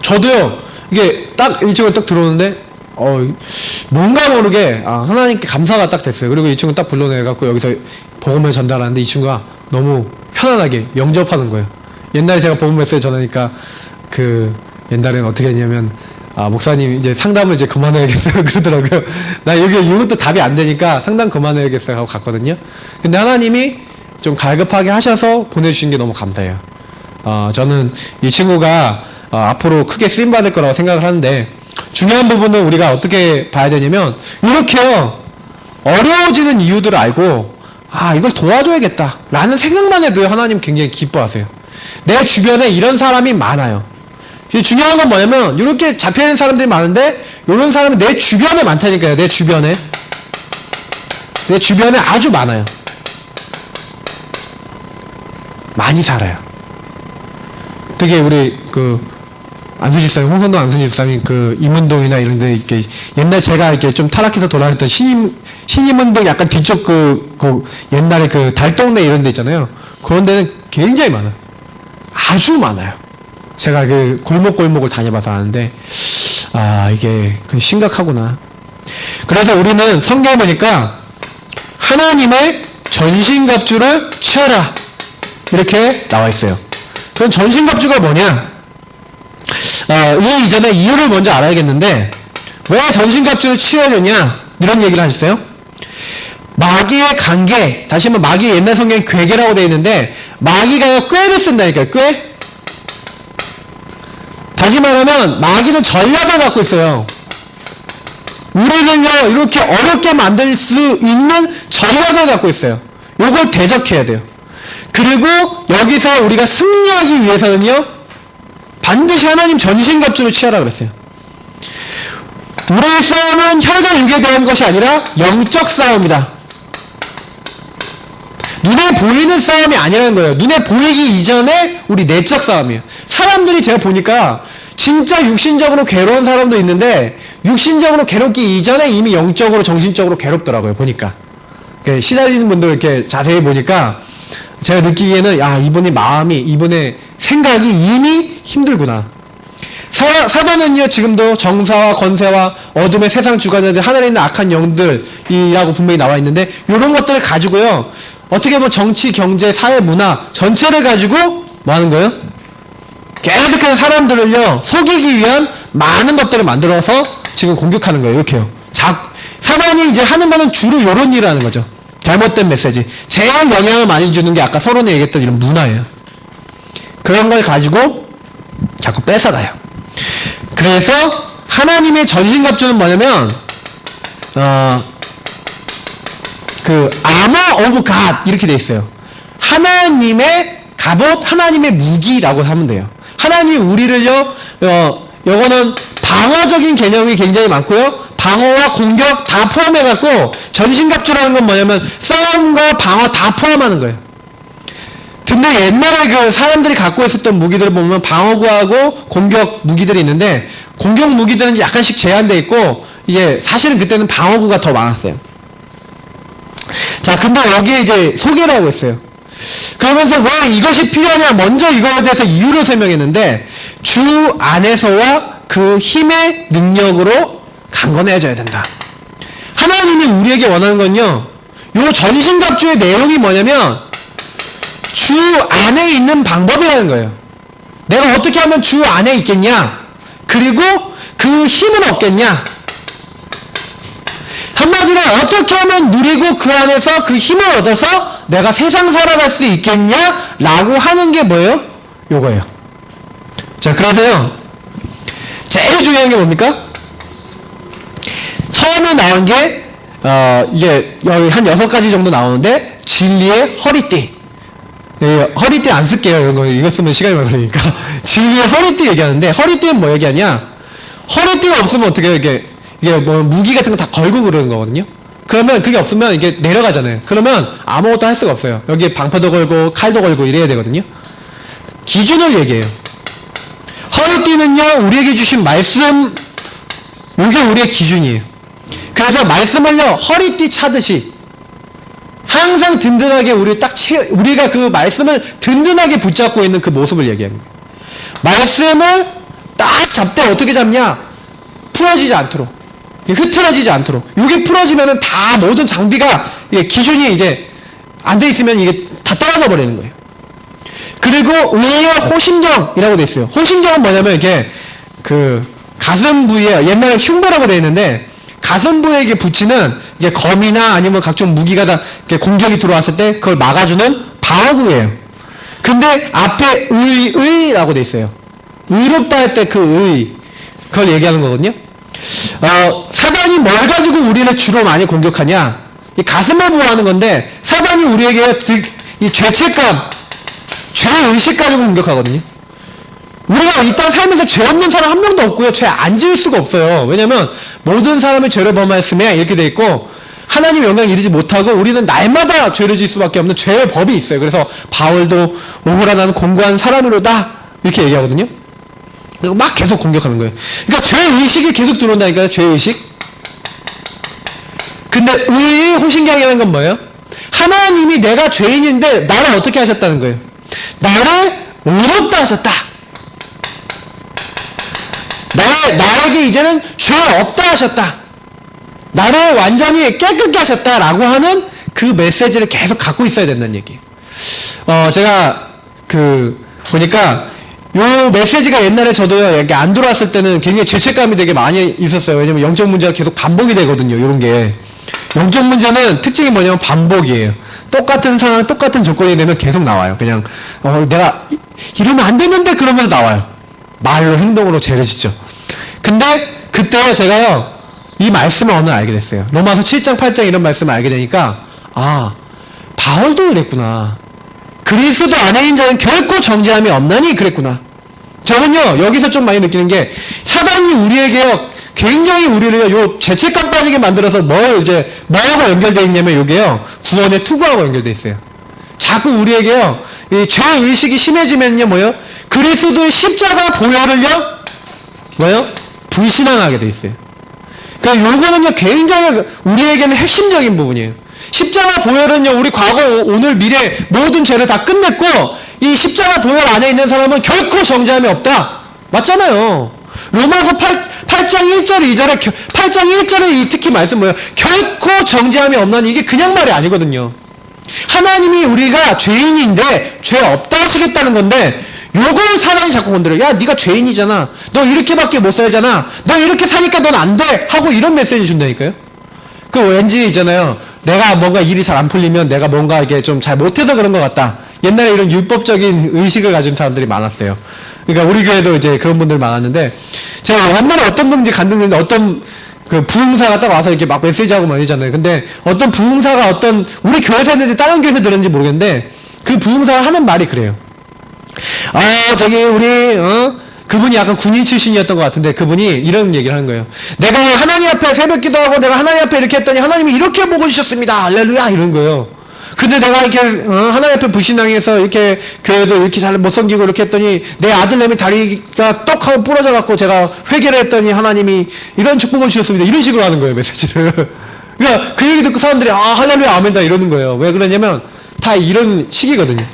저도요, 이게 딱 이 친구가 딱 들어오는데 뭔가 모르게 하나님께 감사가 딱 됐어요. 그리고 이 친구 딱 불러내갖고 여기서 복음을 전달하는데 이 친구가 너무 편안하게 영접하는 거예요. 옛날에 제가 복음 메시지 전하니까 그 옛날에는 어떻게 했냐면 목사님 이제 상담을 이제 그만해야겠어요 그러더라고요. 나 여기 이것도 답이 안 되니까 상담 그만해야겠어요 하고 갔거든요. 근데 하나님이 좀 갈급하게 하셔서 보내주신 게 너무 감사해요. 저는 이 친구가 앞으로 크게 쓰임받을 거라고 생각을 하는데, 중요한 부분은 우리가 어떻게 봐야 되냐면, 이렇게요 어려워지는 이유들을 알고 이걸 도와줘야겠다 라는 생각만 해도 하나님 굉장히 기뻐하세요. 내 주변에 이런 사람이 많아요. 중요한 건 뭐냐면, 이렇게 잡혀있는 사람들이 많은데 이런 사람이 내 주변에 많다니까요. 내 주변에 아주 많아요. 많이 살아요. 되게 우리 안순 집사님, 홍선동 안순 집사님 임운동이나 이런 데 이렇게 옛날 제가 이렇게 좀 타락해서 돌아다녔던 신임운동 약간 뒤쪽 옛날에 달동네 이런 데 있잖아요. 그런 데는 굉장히 많아요. 아주 많아요. 제가 골목골목을 다녀봐서 아는데, 이게 심각하구나. 그래서 우리는 성경에 보니까 하나님의 전신갑주를 취하라 이렇게 나와 있어요. 그럼 전신갑주가 뭐냐? 이 이전에 이유를 먼저 알아야겠는데, 왜 전신갑주를 취해야 되냐? 이런 얘기를 하셨어요. 마귀의 관계, 다시 한번 마귀 옛날 성경에 괴계라고 되어 있는데, 마귀가 꾀를 쓴다니까요. 꾀? 다시 말하면 마귀는 전략을 갖고 있어요. 우리는요 이렇게 어렵게 만들 수 있는 전략을 갖고 있어요. 요걸 대적해야 돼요. 그리고 여기서 우리가 승리하기 위해서는요 반드시 하나님 전신갑주를 취하라 그랬어요. 우리의 싸움은 혈과 육에 대한 것이 아니라 영적 싸움이다. 눈에 보이는 싸움이 아니라는 거예요. 눈에 보이기 이전에 우리 내적 싸움이에요. 사람들이 제가 보니까 진짜 육신적으로 괴로운 사람도 있는데, 육신적으로 괴롭기 이전에 이미 영적으로 정신적으로 괴롭더라고요. 보니까 시달리는 분들 이렇게 자세히 보니까 제가 느끼기에는 이분의 마음이, 이분의 생각이 이미 힘들구나. 사단은요 지금도 정사와 권세와 어둠의 세상 주관자들, 하늘에 있는 악한 영들이라고 분명히 나와 있는데, 이런 것들을 가지고요 어떻게 보면 정치, 경제, 사회, 문화 전체를 가지고 뭐 하는 거예요? 계속해서 사람들을요 속이기 위한 많은 것들을 만들어서 지금 공격하는 거예요. 이렇게요. 사단이 이제 하는 거는 주로 이런 일을 하는 거죠. 잘못된 메시지. 제일 영향을 많이 주는 게 아까 서론에 얘기했던 이런 문화예요. 그런 걸 가지고 자꾸 뺏어가요. 그래서 하나님의 전신갑주는 뭐냐면 아머 오브 갓 이렇게 돼 있어요. 하나님의 갑옷, 하나님의 무기라고 하면 돼요. 하나님이 우리를요 요거는 방어적인 개념이 굉장히 많고요, 방어와 공격 다 포함해갖고 전신갑주라는 건 뭐냐면 싸움과 방어 다 포함하는 거예요. 근데 옛날에 사람들이 갖고 있었던 무기들을 보면 방어구하고 공격 무기들이 있는데, 공격 무기들은 약간씩 제한되어 있고, 이제 사실은 그때는 방어구가 더 많았어요. 자, 근데 여기에 이제 소개를 하고 있어요. 그러면서 왜 이것이 필요하냐, 먼저 이거에 대해서 이유를 설명했는데, 주 안에서와 그 힘의 능력으로 강건해져야 된다. 하나님이 우리에게 원하는 건요, 요 전신갑주의 내용이 뭐냐면 주 안에 있는 방법이라는 거예요. 내가 어떻게 하면 주 안에 있겠냐, 그리고 그 힘을 얻겠냐, 한마디로 어떻게 하면 누리고 그 안에서 그 힘을 얻어서 내가 세상 살아갈 수 있겠냐 라고 하는 게 뭐예요? 요거예요. 자, 그래서요 제일 중요한 게 뭡니까? 처음에 나온 게 이게 여기 한 6가지 정도 나오는데, 진리의 허리띠. 허리띠 안 쓸게요. 이런 거 이거 쓰면 시간이 많이 걸리니까. 진리의 허리띠 얘기하는데, 허리띠는 뭐 얘기하냐? 허리띠가 없으면 어떻게 해요? 이게 뭐 무기 같은 거 다 걸고 그러는 거거든요. 그러면 그게 없으면 이게 내려가잖아요. 그러면 아무것도 할 수가 없어요. 여기에 방패도 걸고 칼도 걸고 이래야 되거든요. 기준을 얘기해요. 허리띠는요 우리에게 주신 말씀, 이게 우리의 기준이에요. 그래서 말씀을요 허리띠 차듯이 항상 든든하게 우리가 그 말씀을 든든하게 붙잡고 있는 그 모습을 얘기합니다. 말씀을 딱 잡되 어떻게 잡냐? 풀어지지 않도록, 흐트러지지 않도록. 이게 풀어지면은 다 모든 장비가 기준이 이제 안 돼 있으면 이게 다 떨어져 버리는 거예요. 그리고 의의 호신경이라고 돼 있어요. 호신경은 뭐냐면 이게 그 가슴 부위에 옛날에 흉부라고 돼 있는데 가슴 부위에 붙이는 이게 검이나 아니면 각종 무기가 다 공격이 들어왔을 때 그걸 막아주는 방어구예요. 근데 앞에 의라고 돼 있어요. 의롭다 할 때 그 의, 그걸 얘기하는 거거든요. 사단이 뭘 가지고 우리를 주로 많이 공격하냐? 이 가슴을 보호하는 건데 사단이 우리에게 이 죄책감, 죄의식 가지고 공격하거든요. 우리가 이 땅 살면서 죄 없는 사람 한 명도 없고요. 죄 안 지을 수가 없어요. 왜냐면 모든 사람이 죄를 범하였으며 이렇게 돼 있고 하나님 영광 이르지 못하고 우리는 날마다 죄를 지을 수밖에 없는 죄의 법이 있어요. 그래서 바울도 오호라 나는 공고한 사람으로다 이렇게 얘기하거든요. 그리고 막 계속 공격하는 거예요. 그러니까 죄의식이 계속 들어온다니까요. 죄의식. 근데 의의 호신경이라는 건 뭐예요? 하나님이 내가 죄인인데 나를 어떻게 하셨다는 거예요? 나를 의롭다 하셨다. 나에게 이제는 죄 없다 하셨다. 나를 완전히 깨끗게 하셨다라고 하는 그 메시지를 계속 갖고 있어야 된다는 얘기예요. 제가 보니까 요 메시지가 옛날에 저도요, 이렇게 안 들어왔을 때는 굉장히 죄책감이 되게 많이 있었어요. 왜냐면 영적 문제가 계속 반복이 되거든요, 요런 게. 영적 문제는 특징이 뭐냐면 반복이에요. 똑같은 상황, 똑같은 조건이 되면 계속 나와요. 그냥, 내가 이러면 안 되는데 그러면서 나와요. 말로, 행동으로 죄를 짓죠. 근데 그때 제가요, 이 말씀을 어느 날 알게 됐어요. 로마서 7장, 8장 이런 말씀을 알게 되니까, 바울도 그랬구나. 그리스도 안에인 자는 결코 정죄함이 없나니 그랬구나. 저는요, 여기서 좀 많이 느끼는 게, 사단이 우리에게요, 굉장히 우리를 요 죄책감 빠지게 만들어서 뭐가 연결되어 있냐면 요게요, 구원의 투구하고 연결되어 있어요. 자꾸 우리에게요, 이 죄의식이 심해지면요, 뭐요? 그리스도의 십자가 보혈을요, 불신앙하게 되어 있어요. 그러니까 요거는요, 굉장히 우리에게는 핵심적인 부분이에요. 십자가 보혈은요, 우리 과거, 오늘, 미래 모든 죄를 다 끝냈고 이 십자가 보혈 안에 있는 사람은 결코 정죄함이 없다. 맞잖아요. 로마서 8장 1절 2절에 8장 1절에 특히 말씀 뭐예요? 결코 정죄함이 없나니 이게 그냥 말이 아니거든요. 하나님이 우리가 죄인인데 죄 없다 하시겠다는 건데 요걸 사단이 자꾸 건드려요. 야, 네가 죄인이잖아. 너 이렇게밖에 못 살잖아. 너 이렇게 사니까 넌 안 돼. 하고 이런 메시지 준다니까요. 그 왠지 있잖아요. 내가 뭔가 일이 잘 안 풀리면 내가 뭔가 이게 좀 잘 못해서 그런 것 같다. 옛날에 이런 율법적인 의식을 가진 사람들이 많았어요. 그러니까 우리 교회도 이제 그런 분들 많았는데, 제가 옛날에 어떤 분이 간증했는데 어떤 그 부흥사가 딱 와서 이렇게 막 메시지하고 말이잖아요. 근데 어떤 부흥사가 우리 교회에서 했는지 다른 교회에서 들었는지 모르겠는데, 그 부흥사가 하는 말이 그래요. 그분이 약간 군인 출신이었던 것 같은데 그분이 이런 얘기를 하는 거예요. 내가 하나님 앞에 새벽 기도하고 내가 하나님 앞에 이렇게 했더니 하나님이 이렇게 보고 주셨습니다. 할렐루야 이런 거예요. 근데 내가 이렇게 하나님 앞에 불신앙해서 이렇게 교회도 이렇게 잘 못 섬기고 이렇게 했더니 내 아들내미 다리가 떡 하고 부러져 갖고 제가 회개를 했더니 하나님이 이런 축복을 주셨습니다. 이런 식으로 하는 거예요, 메시지를. 그러니까 그 얘기 듣고 사람들이 할렐루야 아멘다 이러는 거예요. 왜 그러냐면 다 이런 식이거든요.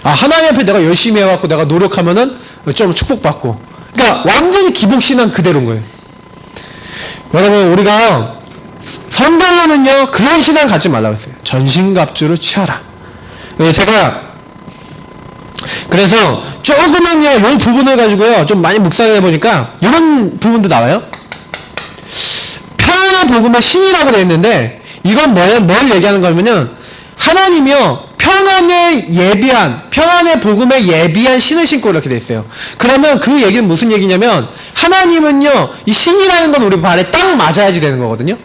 하나님 앞에 내가 열심히 해갖고 내가 노력하면은 좀 축복받고. 그러니까 완전히 기복신앙 그대로인 거예요. 여러분, 우리가 성경에는요, 그런 신앙 갖지 말라고 했어요. 전신갑주를 취하라. 제가, 그래서 조금은요, 이 부분을 가지고요, 좀 많이 묵상을 해보니까, 이런 부분도 나와요. 평안의 복음의 신이라고 되어 있는데, 이건 뭘 얘기하는 거냐면요, 하나님이요, 평안의 복음에 예비한 신을 신고 이렇게 돼 있어요. 그러면 그 얘기는 무슨 얘기냐면, 하나님은요, 이 신이라는 건 우리 발에 딱 맞아야지 되는 거거든요.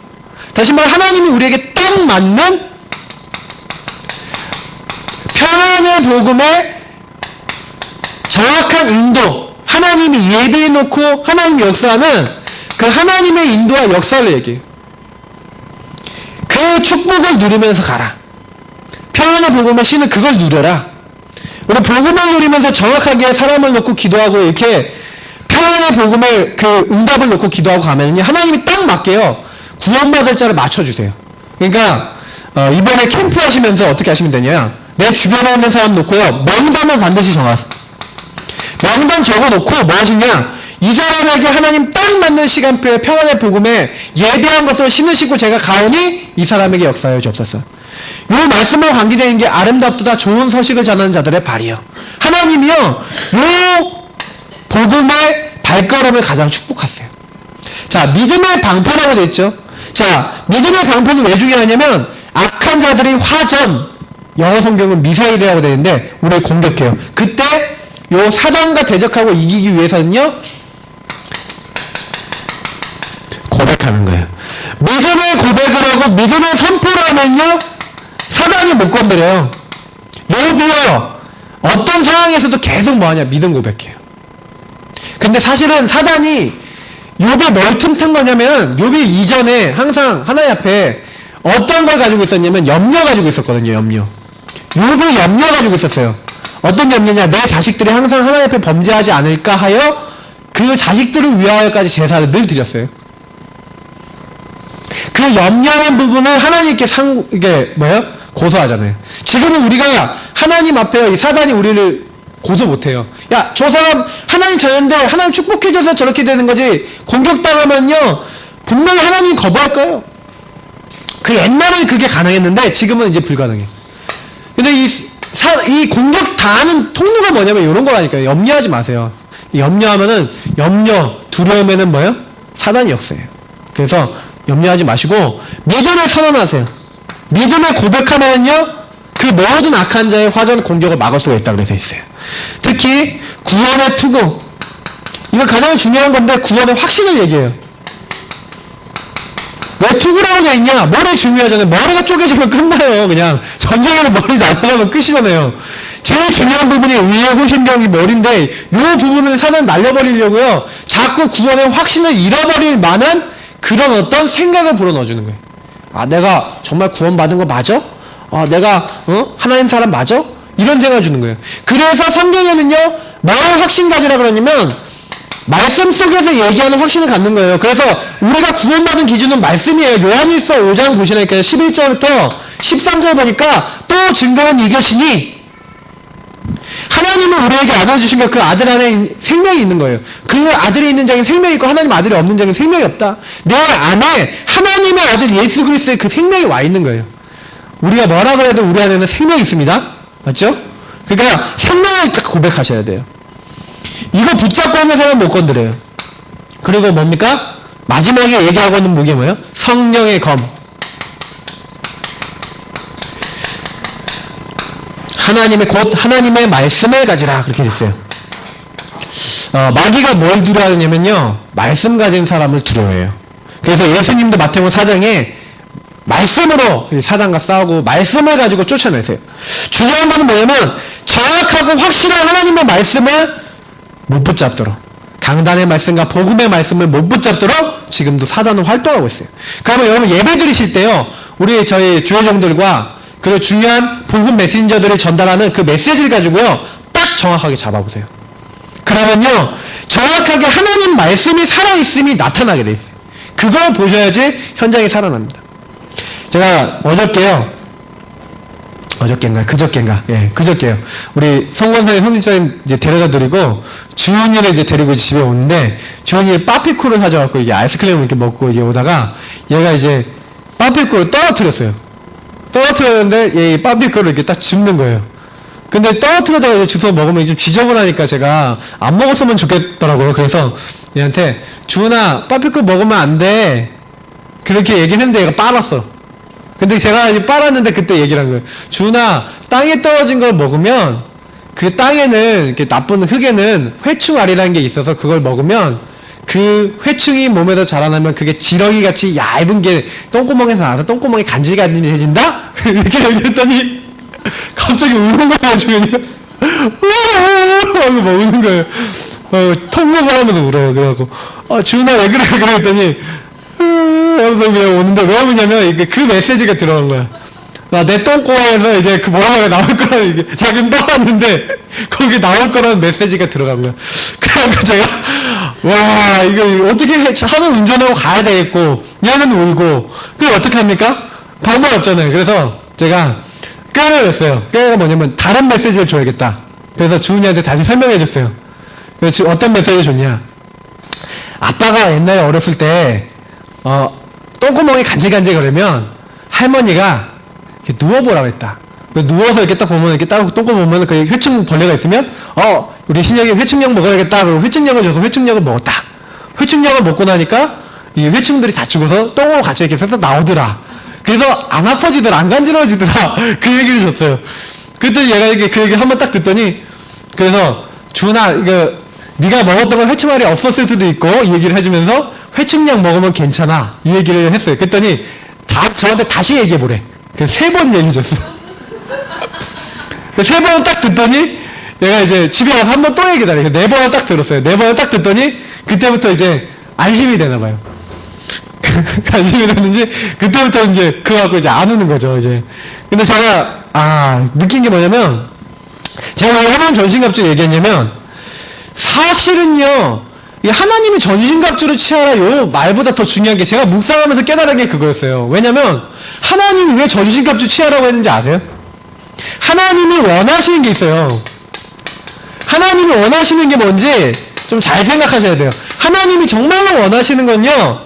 다시 말해, 하나님이 우리에게 딱 맞는 평안의 복음의 정확한 인도, 하나님이 예비해놓고 하나님이 역사하는 그 하나님의 인도와 역사를 얘기해요. 그 축복을 누리면서 가라. 평안의 복음의 신은 그걸 누려라. 우리 복음을 누리면서 정확하게 사람을 놓고 기도하고 이렇게 평안의 복음의 그 응답을 놓고 기도하고 가면요, 하나님이 딱 맞게요, 구원받을 자를 맞춰주세요. 그러니까 이번에 캠프 하시면서 어떻게 하시면 되냐, 내 주변에 있는 사람 놓고요, 명단을 반드시 정하세요. 명단 적어놓고 뭐 하시냐, 이 사람에게 하나님 딱 맞는 시간표에 평안의 복음에 예배한 것으로 신으시고 제가 가오니 이 사람에게 역사하여 주옵소서. 요 말씀과 관계되는 게 아름답도다 좋은 소식을 전하는 자들의 발이요. 하나님이요, 요 복음의 발걸음을 가장 축복하세요. 자, 믿음의 방패라고 되어 있죠. 자, 믿음의 방패는 왜 중요하냐면, 악한 자들이 화전, 영어 성경은 미사일이라고 되어 있는데, 우리를 공격해요. 그때, 요 사단과 대적하고 이기기 위해서는요, 고백하는 거예요. 믿음의 고백을 하고 믿음의 선포를 하면요, 사단이 못 건드려요. 욥이요, 어떤 상황에서도 계속 뭐하냐, 믿음 고백해요. 근데 사실은 사단이 욥이 뭘 틈탄 거냐면, 욥이 이전에 항상 하나님 앞에 어떤 걸 가지고 있었냐면 염려 가지고 있었거든요. 염려. 욥이 염려 가지고 있었어요. 어떤 염려냐, 내 자식들이 항상 하나님 앞에 범죄하지 않을까 하여 그 자식들을 위하여까지 제사를 늘 드렸어요. 그 염려한 부분을 하나님께 이게 뭐예요? 고소하잖아요. 지금은 우리가 하나님 앞에 이 사단이 우리를 고소 못해요. 야, 저 사람 하나님 저였는데 하나님 축복해줘서 저렇게 되는 거지. 공격당하면요, 분명히 하나님 거부할 거예요. 그 옛날에는 그게 가능했는데 지금은 이제 불가능해. 근데 이 공격당하는 통로가 뭐냐면 이런 거라니까요. 염려하지 마세요. 염려하면은, 두려움에는 뭐예요? 사단이 역사예요. 그래서 염려하지 마시고 믿음을 선언하세요. 믿음을 고백하면요, 그 모든 악한 자의 화전 공격을 막을 수가 있다고 그래서 있어요. 특히 구원의 투구, 이거 가장 중요한 건데 구원의 확신을 얘기해요. 왜 투구라고 되어 있냐? 머리 중요하잖아요. 머리가 쪼개지면 끝나요. 그냥 전쟁에는 머리 날아가면 끝이잖아요. 제일 중요한 부분이 의의 호심병이 머리인데 이 부분을 사단 날려버리려고요, 자꾸 구원의 확신을 잃어버릴 만한 그런 어떤 생각을 불어넣어주는 거예요. 아, 내가 정말 구원받은 거 맞아? 아, 내가 하나님 사람 맞아? 이런 생각을 주는 거예요. 그래서 성경에는요, 뭘 확신 가지라 그러냐면 말씀 속에서 얘기하는 확신을 갖는 거예요. 그래서 우리가 구원받은 기준은 말씀이에요. 요한일서 5장 보시니까 11절부터 13절 보니까 또 증거는 이것이니, 하나님은 우리에게 아들 주신 것, 그 아들 안에 생명이 있는 거예요. 그 아들이 있는 자에는 생명이 있고 하나님 아들이 없는 자에는 생명이 없다. 내 안에 하나님의 아들 예수 그리스도의 그 생명이 와 있는 거예요. 우리가 뭐라 그래도 우리 안에는 생명이 있습니다. 맞죠? 그러니까 생명을 딱 고백하셔야 돼요. 이거 붙잡고 있는 사람은 못 건드려요. 그리고 뭡니까? 마지막에 얘기하고 있는 무게 뭐예요? 성령의 검. 하나님의 말씀을 가지라, 그렇게 됐어요. 마귀가 뭘 두려워하냐면요, 말씀 가진 사람을 두려워해요. 그래서 예수님도 마태복음 4장에 말씀으로 사단과 싸우고 말씀을 가지고 쫓아내세요. 중요한 것은 뭐냐면 정확하고 확실한 하나님의 말씀을 못 붙잡도록, 강단의 말씀과 복음의 말씀을 못 붙잡도록 지금도 사단은 활동하고 있어요. 그러면 여러분 예배 드리실 때요, 저희 주회종들과 그리고 중요한 복음 메신저들을 전달하는 그 메시지를 가지고요, 딱 정확하게 잡아보세요. 그러면요, 정확하게 하나님 말씀이 살아있음이 나타나게 돼 있어요. 그걸 보셔야지 현장이 살아납니다. 제가 그저께요. 우리 성권사의 성진자님 이제 데려다 드리고, 주은이를 이제 데리고 집에 오는데, 주은이 빠피코를 사줘갖고, 이게 아이스크림을 이렇게 먹고 이제 오다가, 얘가 이제 빠피코를 떨어뜨렸는데, 얘 빠피코를 이렇게 딱 줍는 거예요. 근데 떨어뜨려다가 이제 주워 먹으면 좀 지저분하니까 제가 안 먹었으면 좋겠더라고요. 그래서 얘한테, 주은아, 빠피코 먹으면 안 돼. 그렇게 얘기를 했는데 얘가 빨았어. 근데 제가 이제 빨았는데 그때 얘기를 한 거예요. 주은아, 땅에 떨어진 걸 먹으면 그 땅에는, 이렇게 나쁜 흙에는 회충알이라는 게 있어서 그걸 먹으면 그 회충이 몸에서 자라나면 그게 지렁이 같이 얇은 게 똥구멍에서 나와서 똥구멍이 간질간질해진다? 이렇게 얘기했더니 갑자기 우는 거예요, 주은이. 하고 막 우는 거예요. 통곡을 하면서 울어요. 그래갖고, 주은아, 왜 그래? 그랬더니, 하면서 그냥 오는데, 왜 오냐면, 그 메시지가 들어간 거야. 내 똥꼬에서 이제 그 뭐라고 나올 거라는, 이게, 자기는 떠왔는데, 거기 나올 거라는 메시지가 들어간 거야. 그래갖고 제가, 와, 이거 어떻게 차는 운전하고 가야 되겠고, 얘는 울고, 그럼 어떻게 합니까? 방법 없잖아요. 그래서 제가 꾀를 냈어요. 꾀가 뭐냐면, 다른 메시지를 줘야겠다. 그래서 주은이한테 다시 설명해 줬어요. 그래서 어떤 메시지를 줬냐. 아빠가 옛날에 어렸을 때, 똥구멍이 간질간질 거리면 할머니가 이렇게 누워보라고 했다. 누워서 이렇게 딱 보면, 이렇게 딱 똥꼬 보면, 그 회충 벌레가 있으면, 우리 신영이 회충약 먹어야겠다. 그리고 회충약을 줘서 회충약을 먹었다. 회충약을 먹고 나니까, 이 회충들이 다 죽어서 똥으로 같이 이렇게 싹 나오더라. 그래서 안 아파지더라, 안 간지러워지더라. 그 얘기를 줬어요. 그랬더니 얘가 이렇게 그 얘기 한번 딱 듣더니, 그래서, 준아, 네가 먹었던 건 회충알이 없었을 수도 있고, 이 얘기를 해주면서, 회충약 먹으면 괜찮아. 이 얘기를 했어요. 그랬더니, 저한테 다시 얘기해보래. 3번 얘기해줬어. 3번 딱 듣더니 얘가 이제 집에 가서 한 번 또 얘기다. 4번을 딱 들었어요. 4번을 딱 듣더니 그때부터 이제 안심이 되나봐요. 안심이 됐는지 그때부터 이제 그거 갖고 이제 안 우는 거죠. 이제. 근데 제가 느낀 게 뭐냐면 제가 왜 하나님 전신갑주를 얘기했냐면 사실은요 이 하나님이 전신갑주를 취하라 요 말보다 더 중요한 게 제가 묵상하면서 깨달은 게 그거였어요. 왜냐면 하나님이 왜 전신갑주 취하라고 했는지 아세요? 하나님이 원하시는 게 있어요. 하나님이 원하시는 게 뭔지 좀 잘 생각하셔야 돼요. 하나님이 정말로 원하시는 건요.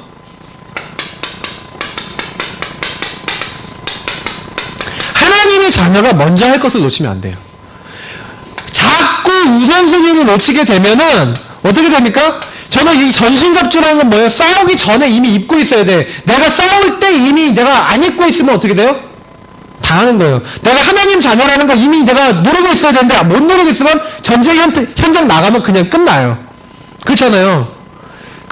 하나님의 자녀가 먼저 할 것을 놓치면 안 돼요. 자꾸 우선순위를 놓치게 되면은 어떻게 됩니까? 저는 이 전신갑주라는 건 뭐예요? 싸우기 전에 이미 입고 있어야 돼. 내가 싸울 때 이미 내가 안 입고 있으면 어떻게 돼요? 당하는 거예요. 내가 하나님 자녀라는 거 이미 내가 누르고 있어야 되는데 못 누르고 있으면 전쟁 현장 나가면 그냥 끝나요. 그렇잖아요.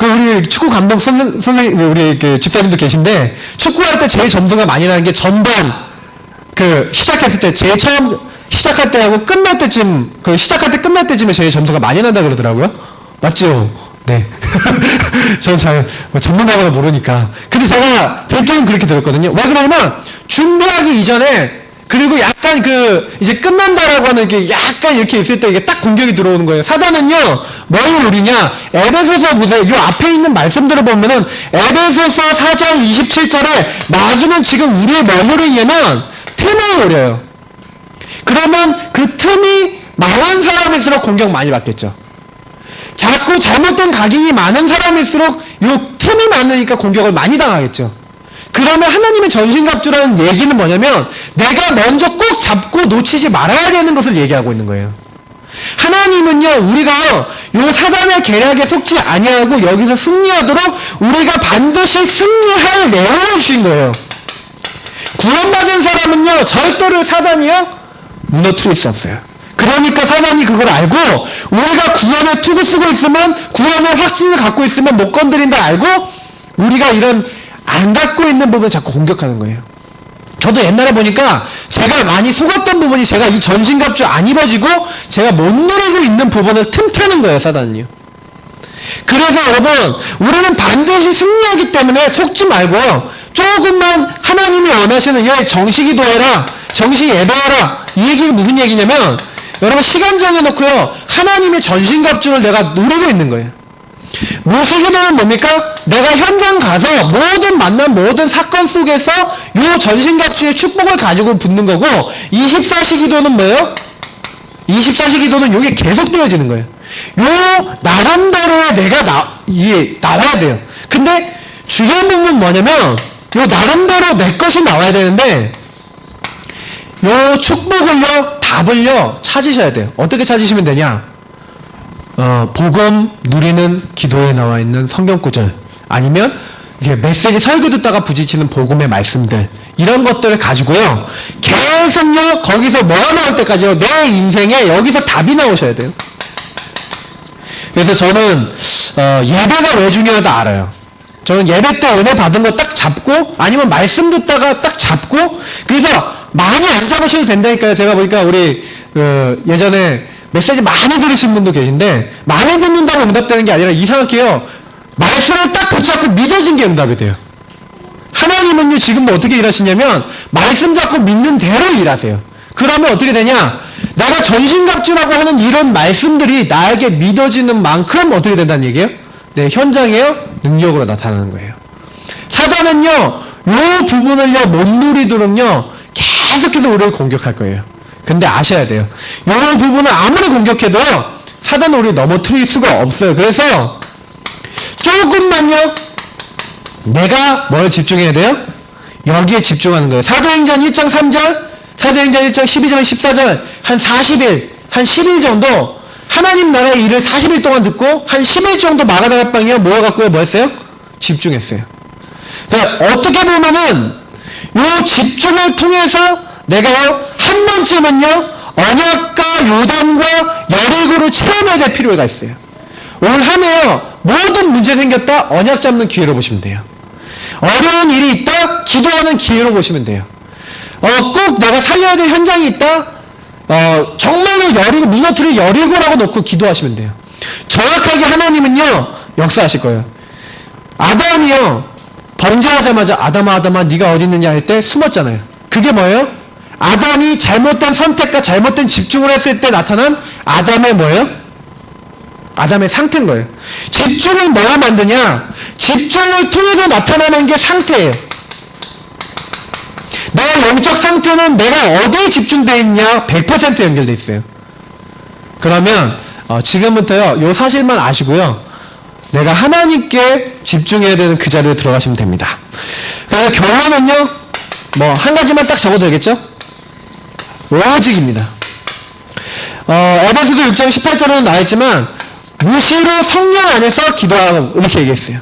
우리 축구 감독 선생님, 우리 집사님도 계신데 축구할 때 제일 점수가 많이 나는 게 전반 시작했을 때 제일 처음 시작할 때하고 끝날 때쯤 시작할 때 끝날 때쯤에 제일 점수가 많이 난다 그러더라고요. 맞죠? 네. 저는 잘 전문가가 모르니까. 근데 제가 대통령 그렇게 들었거든요. 왜 그러냐면 준비하기 이전에 그리고 약간 이제 끝난다라고 하는 게 약간 이렇게 있을 때 이게 딱 공격이 들어오는 거예요. 사단은요, 뭘 노리냐? 에베소서 보세요. 이 앞에 있는 말씀들을 보면은 에베소서 4장 27절에 마귀는 지금 우리의 뭘 노리냐면 틈을 노려요. 그러면 그 틈이 많은 사람일수록 공격 많이 받겠죠. 자꾸 잘못된 각인이 많은 사람일수록 요 틈이 많으니까 공격을 많이 당하겠죠. 그러면 하나님의 전신갑주라는 얘기는 뭐냐면 내가 먼저 꼭 잡고 놓치지 말아야 되는 것을 얘기하고 있는 거예요. 하나님은요 우리가 요 사단의 계략에 속지 아니하고 여기서 승리하도록 우리가 반드시 승리할 내용을 주신 거예요. 구원받은 사람은요 절대로 사단이요 무너뜨릴 수 없어요. 그러니까 사단이 그걸 알고 우리가 구원의 투구 쓰고 있으면 구원의 확신을 갖고 있으면 못 건드린다 알고 우리가 이런 안 갖고 있는 부분을 자꾸 공격하는 거예요. 저도 옛날에 보니까 제가 많이 속았던 부분이 제가 이 전신갑주 안 입어지고 제가 못 누르고 있는 부분을 틈타는 거예요, 사단은요. 그래서 여러분 우리는 반드시 승리하기 때문에 속지 말고 조금만 하나님이 원하시는 정식기도 해라, 정식 예배해라, 이 얘기가 무슨 얘기냐면 여러분 시간 정해놓고요 하나님의 전신갑주를 내가 누리고 있는 거예요. 무슨 기도는 뭡니까? 내가 현장 가서 모든 만남 모든 사건 속에서 요 전신갑주의 축복을 가지고 붙는 거고 24시 기도는 뭐예요? 24시 기도는 요게 계속되어지는 거예요. 요 나름대로의 내가 나와야 돼요. 근데 중요한 부분은 뭐냐면 요 나름대로 내 것이 나와야 되는데 요 축복을요 답을요 찾으셔야 돼요. 어떻게 찾으시면 되냐? 복음 누리는 기도에 나와 있는 성경 구절 아니면 이게 메시지 설교 듣다가 부딪히는 복음의 말씀들 이런 것들을 가지고요 계속요 거기서 뭐가 나올 때까지요 내 인생에 여기서 답이 나오셔야 돼요. 그래서 저는 예배가 왜 중요하다 알아요. 저는 예배 때 은혜 받은 거 딱 잡고 아니면 말씀 듣다가 딱 잡고 그래서 많이 안 잡으셔도 된다니까요. 제가 보니까 우리 예전에 메시지 많이 들으신 분도 계신데 많이 듣는다고 응답되는 게 아니라 이상하게요 말씀을 딱 붙잡고 믿어진 게 응답이 돼요. 하나님은요 지금도 어떻게 일하시냐면 말씀 잡고 믿는 대로 일하세요. 그러면 어떻게 되냐? 내가 전신갑주라고 하는 이런 말씀들이 나에게 믿어지는 만큼 어떻게 된다는 얘기예요? 내 현장에요 능력으로 나타나는 거예요. 사단은요 요 부분을요 못 누리도록요 계속해서 우리를 공격할 거예요. 근데 아셔야 돼요. 이 부분을 아무리 공격해도요 사단은 우리를 넘어뜨릴 수가 없어요. 그래서 조금만요 내가 뭘 집중해야 돼요? 여기에 집중하는 거예요. 사도행전 1장 3절, 사도행전 1장 12절, 14절, 한 40일, 한 10일 정도 하나님 나라의 일을 40일 동안 듣고 한 10일 정도 마가다락방이요 모여갖고 뭐 했어요? 집중했어요. 그러니까 어떻게 보면은 요 집중을 통해서 내가요 한 번쯤은요 언약과 요단과 여리고를 체험해야 될 필요가 있어요. 올 한 해요 모든 문제 생겼다 언약 잡는 기회로 보시면 돼요. 어려운 일이 있다 기도하는 기회로 보시면 돼요. 꼭 내가 살려야 될 현장이 있다 정말로 여리고 무너뜨릴 여리고라고 놓고 기도하시면 돼요. 정확하게 하나님은요 역사하실 거예요. 아담이요 범죄하자마자 아담아 네가 어디 있느냐 할 때 숨었잖아요. 그게 뭐예요? 아담이 잘못된 선택과 잘못된 집중을 했을 때 나타난 아담의 뭐예요? 아담의 상태인 거예요. 집중을 뭐가 만드냐? 집중을 통해서 나타나는 게 상태예요. 내 영적 상태는 내가 어디에 집중되어 있냐? 100% 연결되어 있어요. 그러면 지금부터요 요 사실만 아시고요. 내가 하나님께 집중해야 되는 그 자리에 들어가시면 됩니다. 그래서 결론은요 뭐 한 가지만 딱 적어도 되겠죠? 오직입니다. 에베소서 6장 18절에는 나와있지만 무시로 성령 안에서 기도하라고 이렇게 얘기했어요.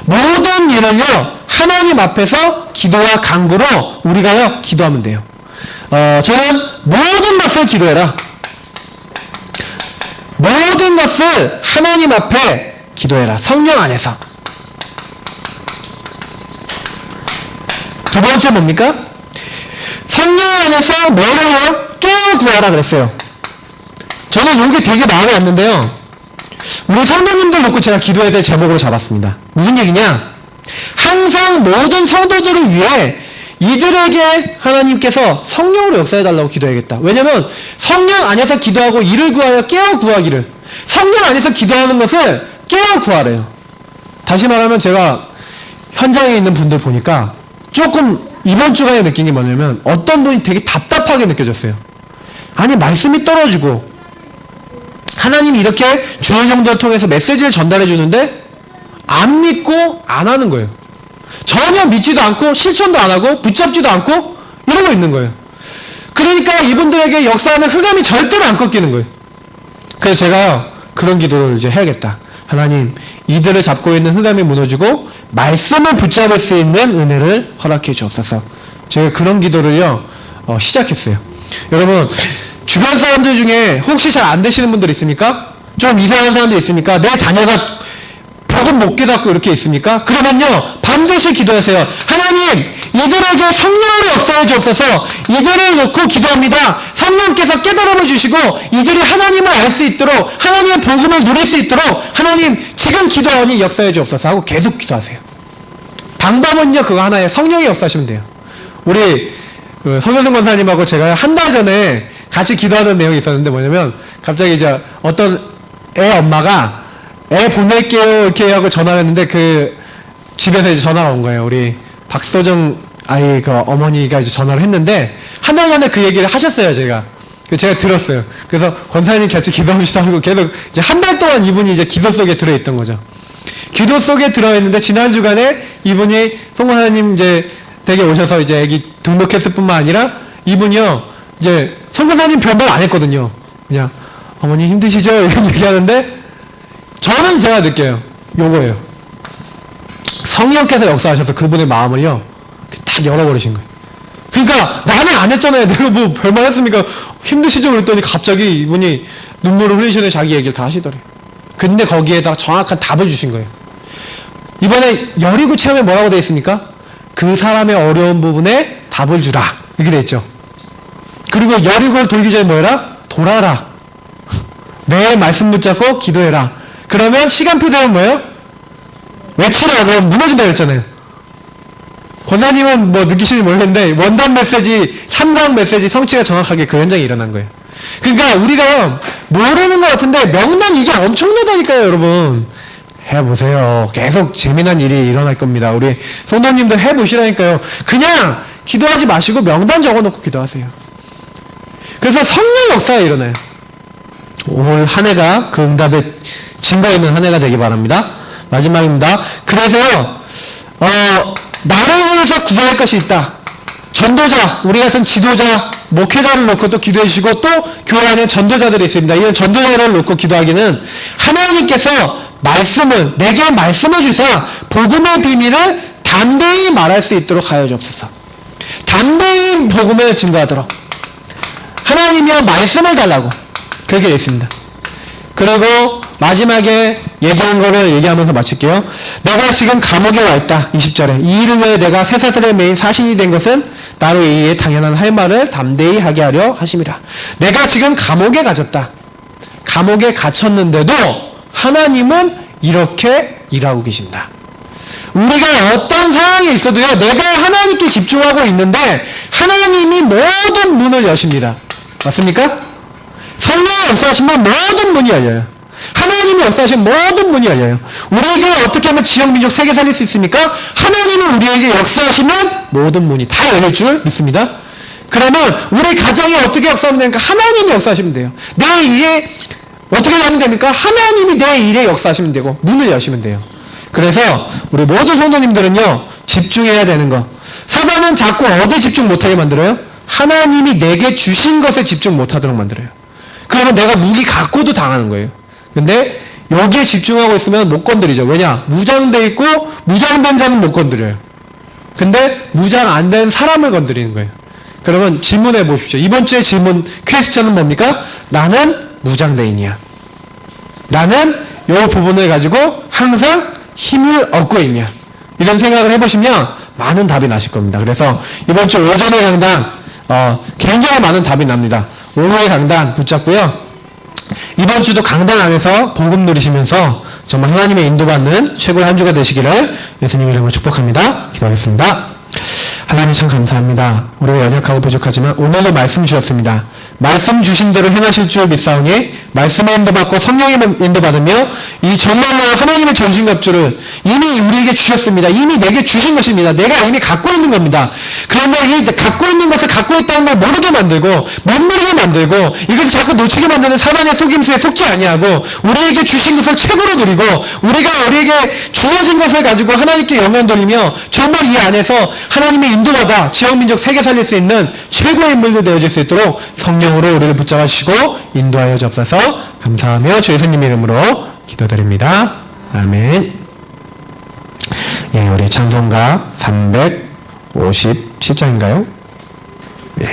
모든 일은요 하나님 앞에서 기도와 간구로 우리가요 기도하면 돼요. 저는 모든 것을 기도해라. 모든 것을 하나님 앞에 기도해라. 성령 안에서. 두 번째 뭡니까? 성령 안에서 뭐를 해요? 깨어 구하라 그랬어요. 저는 이게 되게 마음에 왔는데요. 우리 성도님들 놓고 제가 기도해야 될 제목으로 잡았습니다. 무슨 얘기냐? 항상 모든 성도들을 위해 이들에게 하나님께서 성령으로 역사해달라고 기도해야겠다. 왜냐면 성령 안에서 기도하고 이를 구하여 깨어 구하기를. 성령 안에서 기도하는 것을 깨어 구하래요. 다시 말하면 제가 현장에 있는 분들 보니까 조금 이번 주간에 느낀 게 뭐냐면 어떤 분이 되게 답답하게 느껴졌어요. 아니 말씀이 떨어지고 하나님이 이렇게 주의 정도를 통해서 메시지를 전달해 주는데 안 믿고 안 하는 거예요. 전혀 믿지도 않고 실천도 안 하고 붙잡지도 않고 이러고 있는 거예요. 그러니까 이분들에게 역사하는 흑암이 절대로 안 꺾이는 거예요. 그래서 제가요 그런 기도를 이제 해야겠다. 하나님 이들을 잡고 있는 흑암이 무너지고 말씀을 붙잡을 수 있는 은혜를 허락해 주옵소서. 제가 그런 기도를요 시작했어요. 여러분 주변 사람들 중에 혹시 잘 안 되시는 분들 있습니까? 좀 이상한 사람들 있습니까? 내 자녀가 복음 못 깨닫고 이렇게 있습니까? 그러면요 반드시 기도하세요. 하나님 이들에게 성령으로 역사해 주옵소서. 이들을 놓고 기도합니다. 성령께서 깨달음을 주시고 이들이 하나님을 알 수 있도록 하나님의 복음을 누릴 수 있도록 하나님 지금 기도하니 역사해 주옵소서 하고 계속 기도하세요. 방법은요 그거 하나예요. 성령이 역사하시면 돼요. 우리 성현승 권사님하고 제가 한 달 전에 같이 기도하는 내용이 있었는데 뭐냐면 갑자기 이제 어떤 애 엄마가 애 보낼게요 이렇게 하고 전화를 했는데 그 집에서 이제 전화가 온 거예요. 우리 박소정 아이 그 어머니가 이제 전화를 했는데 한 달 전에 그 얘기를 하셨어요. 제가 들었어요. 그래서 권사님 같이 기도합시다 하고 계속 이제 한 달 동안 이분이 이제 기도 속에 들어있던 거죠. 기도 속에 들어있는데 지난 주간에 이분이 송권사님 이제 댁에 오셔서 이제 애기 등록했을 뿐만 아니라 이분이요 이제 송권사님 별말 안 했거든요. 그냥 어머니 힘드시죠? 이런 얘기하는데 저는 제가 느껴요. 요거예요. 성령께서 역사하셔서 그분의 마음을요 딱 열어버리신 거예요. 그러니까 나는 안 했잖아요. 내가 뭐 별말 했습니까? 힘드시죠? 그랬더니 갑자기 이분이 눈물을 흘리시는 자기 얘기를 다 하시더래요. 근데 거기에다가 정확한 답을 주신 거예요. 이번에 여리고 체험에 뭐라고 되어 있습니까? 그 사람의 어려운 부분에 답을 주라 이렇게 되어 있죠. 그리고 여리고를 돌기 전에 뭐해라? 돌아라. 매일 말씀 붙잡고 기도해라. 그러면 시간표 되면 뭐예요? 외치라. 그럼 무너진다 그랬잖아요. 권사님은 뭐 느끼시는지 모르겠는데 원단 메시지, 삼강 메시지 성취가 정확하게 그 현장에 일어난 거예요. 그러니까 우리가요 모르는 것 같은데 명단 이게 엄청나다니까요. 여러분 해보세요. 계속 재미난 일이 일어날 겁니다. 우리 성도님들 해보시라니까요. 그냥 기도하지 마시고 명단 적어놓고 기도하세요. 그래서 성령 역사가 일어나요. 올 한 해가 그 응답에 증거 있는 한 해가 되기 바랍니다. 마지막입니다. 그래서요 나를 위해서 구할 것이 있다. 전도자, 우리 같은 지도자, 목회자를 놓고 또 기도해 주시고 또 교회 안에 전도자들이 있습니다. 이런 전도자를 놓고 기도하기는 하나님께서 내게 말씀을 주사 복음의 비밀을 담대히 말할 수 있도록 하여 주옵소서. 담대히 복음을 증거하도록 하나님이여 말씀을 달라고 그렇게 되어 있습니다. 그리고 마지막에 얘기한 거를 얘기하면서 마칠게요. 내가 지금 감옥에 와 있다. 20절에 이 일을 위해 내가 쇠사슬에 매인 사신이 된 것은 나로 이 일에 당연한 할 말을 담대히 하게 하려 하심이라. 내가 지금 감옥에 갇혔다. 감옥에 갇혔는데도 하나님은 이렇게 일하고 계신다. 우리가 어떤 상황에 있어도요, 내가 하나님께 집중하고 있는데 하나님이 모든 문을 여십니다. 맞습니까? 성령이 역사하시면 모든 문이 열려요. 하나님이 역사하시면 모든 문이 열려요. 우리에게 어떻게 하면 지역민족 세계 살릴 수 있습니까? 하나님은 우리에게 역사하시면 모든 문이 다 열릴 줄 믿습니다. 그러면 우리 가정이 어떻게 역사하면 됩니까? 하나님이 역사하시면 돼요. 내 일에 어떻게 하면 됩니까? 하나님이 내 일에 역사하시면 되고 문을 여시면 돼요. 그래서 우리 모든 성도님들은요, 집중해야 되는 거. 사단은 자꾸 어디에 집중 못하게 만들어요? 하나님이 내게 주신 것에 집중 못하도록 만들어요. 그러면 내가 무기 갖고도 당하는 거예요. 근데 여기에 집중하고 있으면 못 건드리죠. 왜냐? 무장돼 있고 무장된 자는 못 건드려요. 근데 무장 안 된 사람을 건드리는 거예요. 그러면 질문해 보십시오. 이번 주의 질문 퀘스천은 뭡니까? 나는 무장대인이야. 나는 이 부분을 가지고 항상 힘을 얻고 있냐. 이런 생각을 해보시면 많은 답이 나실 겁니다. 그래서 이번 주 오전의 강단 굉장히 많은 답이 납니다. 오후의 강단 붙잡고요. 이번 주도 강단 안에서 복음 누리시면서 정말 하나님의 인도받는 최고의 한 주가 되시기를 예수님 이름으로 축복합니다. 기도하겠습니다. 하나님 참 감사합니다. 우리가 연약하고 부족하지만 오늘도 말씀 주셨습니다. 말씀 주신 대로 행하실 줄 믿사오니 말씀의 인도받고 성령의 인도받으며 이 정말로 하나님의 전신갑주를 이미 우리에게 주셨습니다. 이미 내게 주신 것입니다. 내가 이미 갖고 있는 겁니다. 그런데 이 갖고 있는 것을 갖고 있다는 걸 모르게 만들고 못 누리게 만들고 이것을 자꾸 놓치게 만드는 사단의 속임수에 속지 아니하고 우리에게 주신 것을 최고로 누리고 우리에게 주어진 것을 가지고 하나님께 영광 돌리며 정말 이 안에서 하나님의 인도받아 지역민족 세계 살릴 수 있는 최고의 인물들 되어질 수 있도록 성령으로 우리를 붙잡아 주시고 인도하여 주옵소서. 감사하며 주 예수님 이름으로 기도드립니다. 아멘. 예, 우리 찬송가 357장인가요? 네.